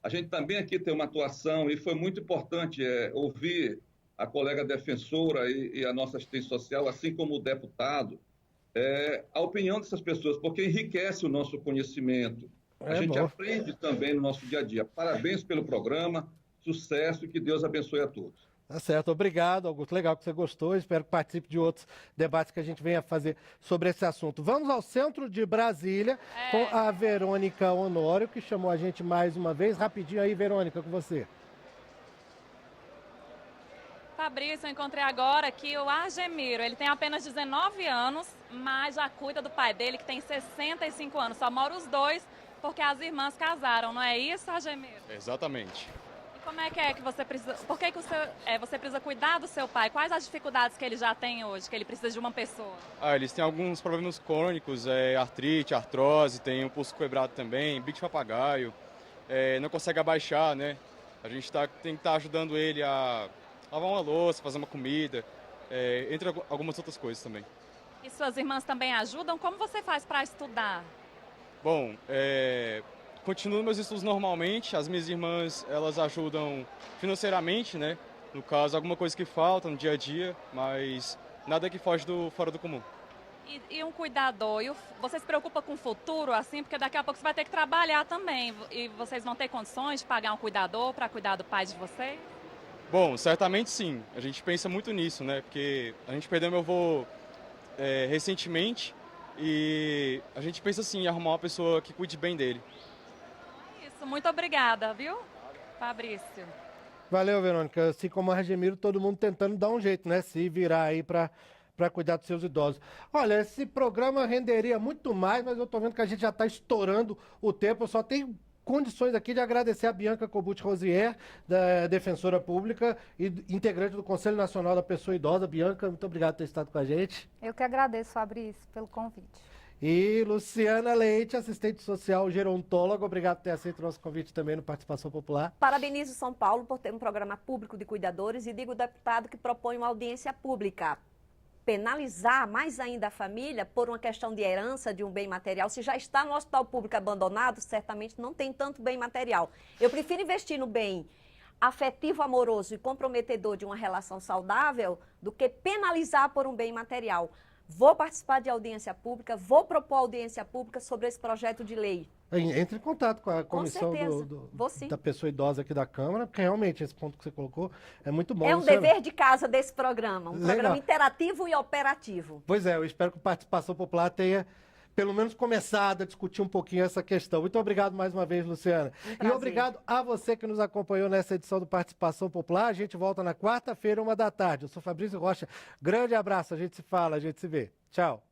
[SPEAKER 7] a gente também aqui tem uma atuação e foi muito importante ouvir a colega defensora e a nossa assistente social, assim como o deputado, a opinião dessas pessoas, porque enriquece o nosso conhecimento. A gente aprende também no nosso dia a dia. Parabéns pelo programa, sucesso e que Deus abençoe a todos.
[SPEAKER 1] Tá certo, obrigado, Augusto. Legal que você gostou. Espero que participe de outros debates que a gente venha fazer sobre esse assunto. Vamos ao centro de Brasília com a Verônica Honório, que chamou a gente mais uma vez. Rapidinho aí, Verônica, com você.
[SPEAKER 4] Fabrício, eu encontrei agora que o Argemiro, ele tem apenas 19 anos, mas já cuida do pai dele, que tem 65 anos. Só moram os dois porque as irmãs casaram, não é isso, Argemiro?
[SPEAKER 10] Exatamente.
[SPEAKER 4] Como é que você precisa... Por que você precisa cuidar do seu pai? Quais as dificuldades que ele já tem hoje, que ele precisa de uma pessoa?
[SPEAKER 10] Eles têm alguns problemas crônicos, artrite, artrose, tem o pulso quebrado também, bico de papagaio, não consegue abaixar, né? A gente tem que estar ajudando ele a lavar uma louça, fazer uma comida, entre algumas outras coisas também.
[SPEAKER 4] E suas irmãs também ajudam? Como você faz para estudar?
[SPEAKER 10] Bom, continuo meus estudos normalmente, as minhas irmãs, elas ajudam financeiramente, né? No caso, alguma coisa que falta no dia a dia, mas nada que foge fora do comum.
[SPEAKER 4] E um cuidador, você se preocupa com o futuro, assim, porque daqui a pouco você vai ter que trabalhar também, e vocês vão ter condições de pagar um cuidador para cuidar do pai de vocês?
[SPEAKER 10] Bom, certamente sim, a gente pensa muito nisso, né? Porque a gente perdeu meu avô recentemente e a gente pensa assim, em arrumar uma pessoa que cuide bem dele.
[SPEAKER 4] Muito obrigada, viu, Fabrício?
[SPEAKER 1] Valeu, Verônica. Assim como a Argemiro, todo mundo tentando dar um jeito, né? Se virar aí para cuidar dos seus idosos. Olha, esse programa renderia muito mais, mas eu tô vendo que a gente já está estourando o tempo. Eu só tenho condições aqui de agradecer a Bianca Kobuth Rosier, da Defensora Pública e integrante do Conselho Nacional da Pessoa Idosa. Bianca, muito obrigado por ter estado com a gente.
[SPEAKER 2] Eu que agradeço, Fabrício, pelo convite.
[SPEAKER 1] E Luciana Leite, assistente social gerontóloga, obrigado por ter aceito o nosso convite também no Participação Popular.
[SPEAKER 3] Parabenizo São Paulo por ter um programa público de cuidadores e digo ao deputado que propõe uma audiência pública. Penalizar mais ainda a família por uma questão de herança de um bem material, se já está no hospital público abandonado, certamente não tem tanto bem material. Eu prefiro investir no bem afetivo, amoroso e comprometedor de uma relação saudável do que penalizar por um bem material. Vou participar de audiência pública, vou propor audiência pública sobre esse projeto de lei.
[SPEAKER 1] Entre em contato com a comissão da pessoa idosa aqui da Câmara, porque realmente esse ponto que você colocou é muito bom.
[SPEAKER 3] É um dever de casa desse programa, programa interativo e operativo.
[SPEAKER 1] Pois é, eu espero que a Participação Popular tenha pelo menos começado a discutir um pouquinho essa questão. Muito obrigado mais uma vez, Luciana. E obrigado a você que nos acompanhou nessa edição do Participação Popular. A gente volta na quarta-feira, 13h. Eu sou Fabrício Rocha. Grande abraço, a gente se fala, a gente se vê. Tchau.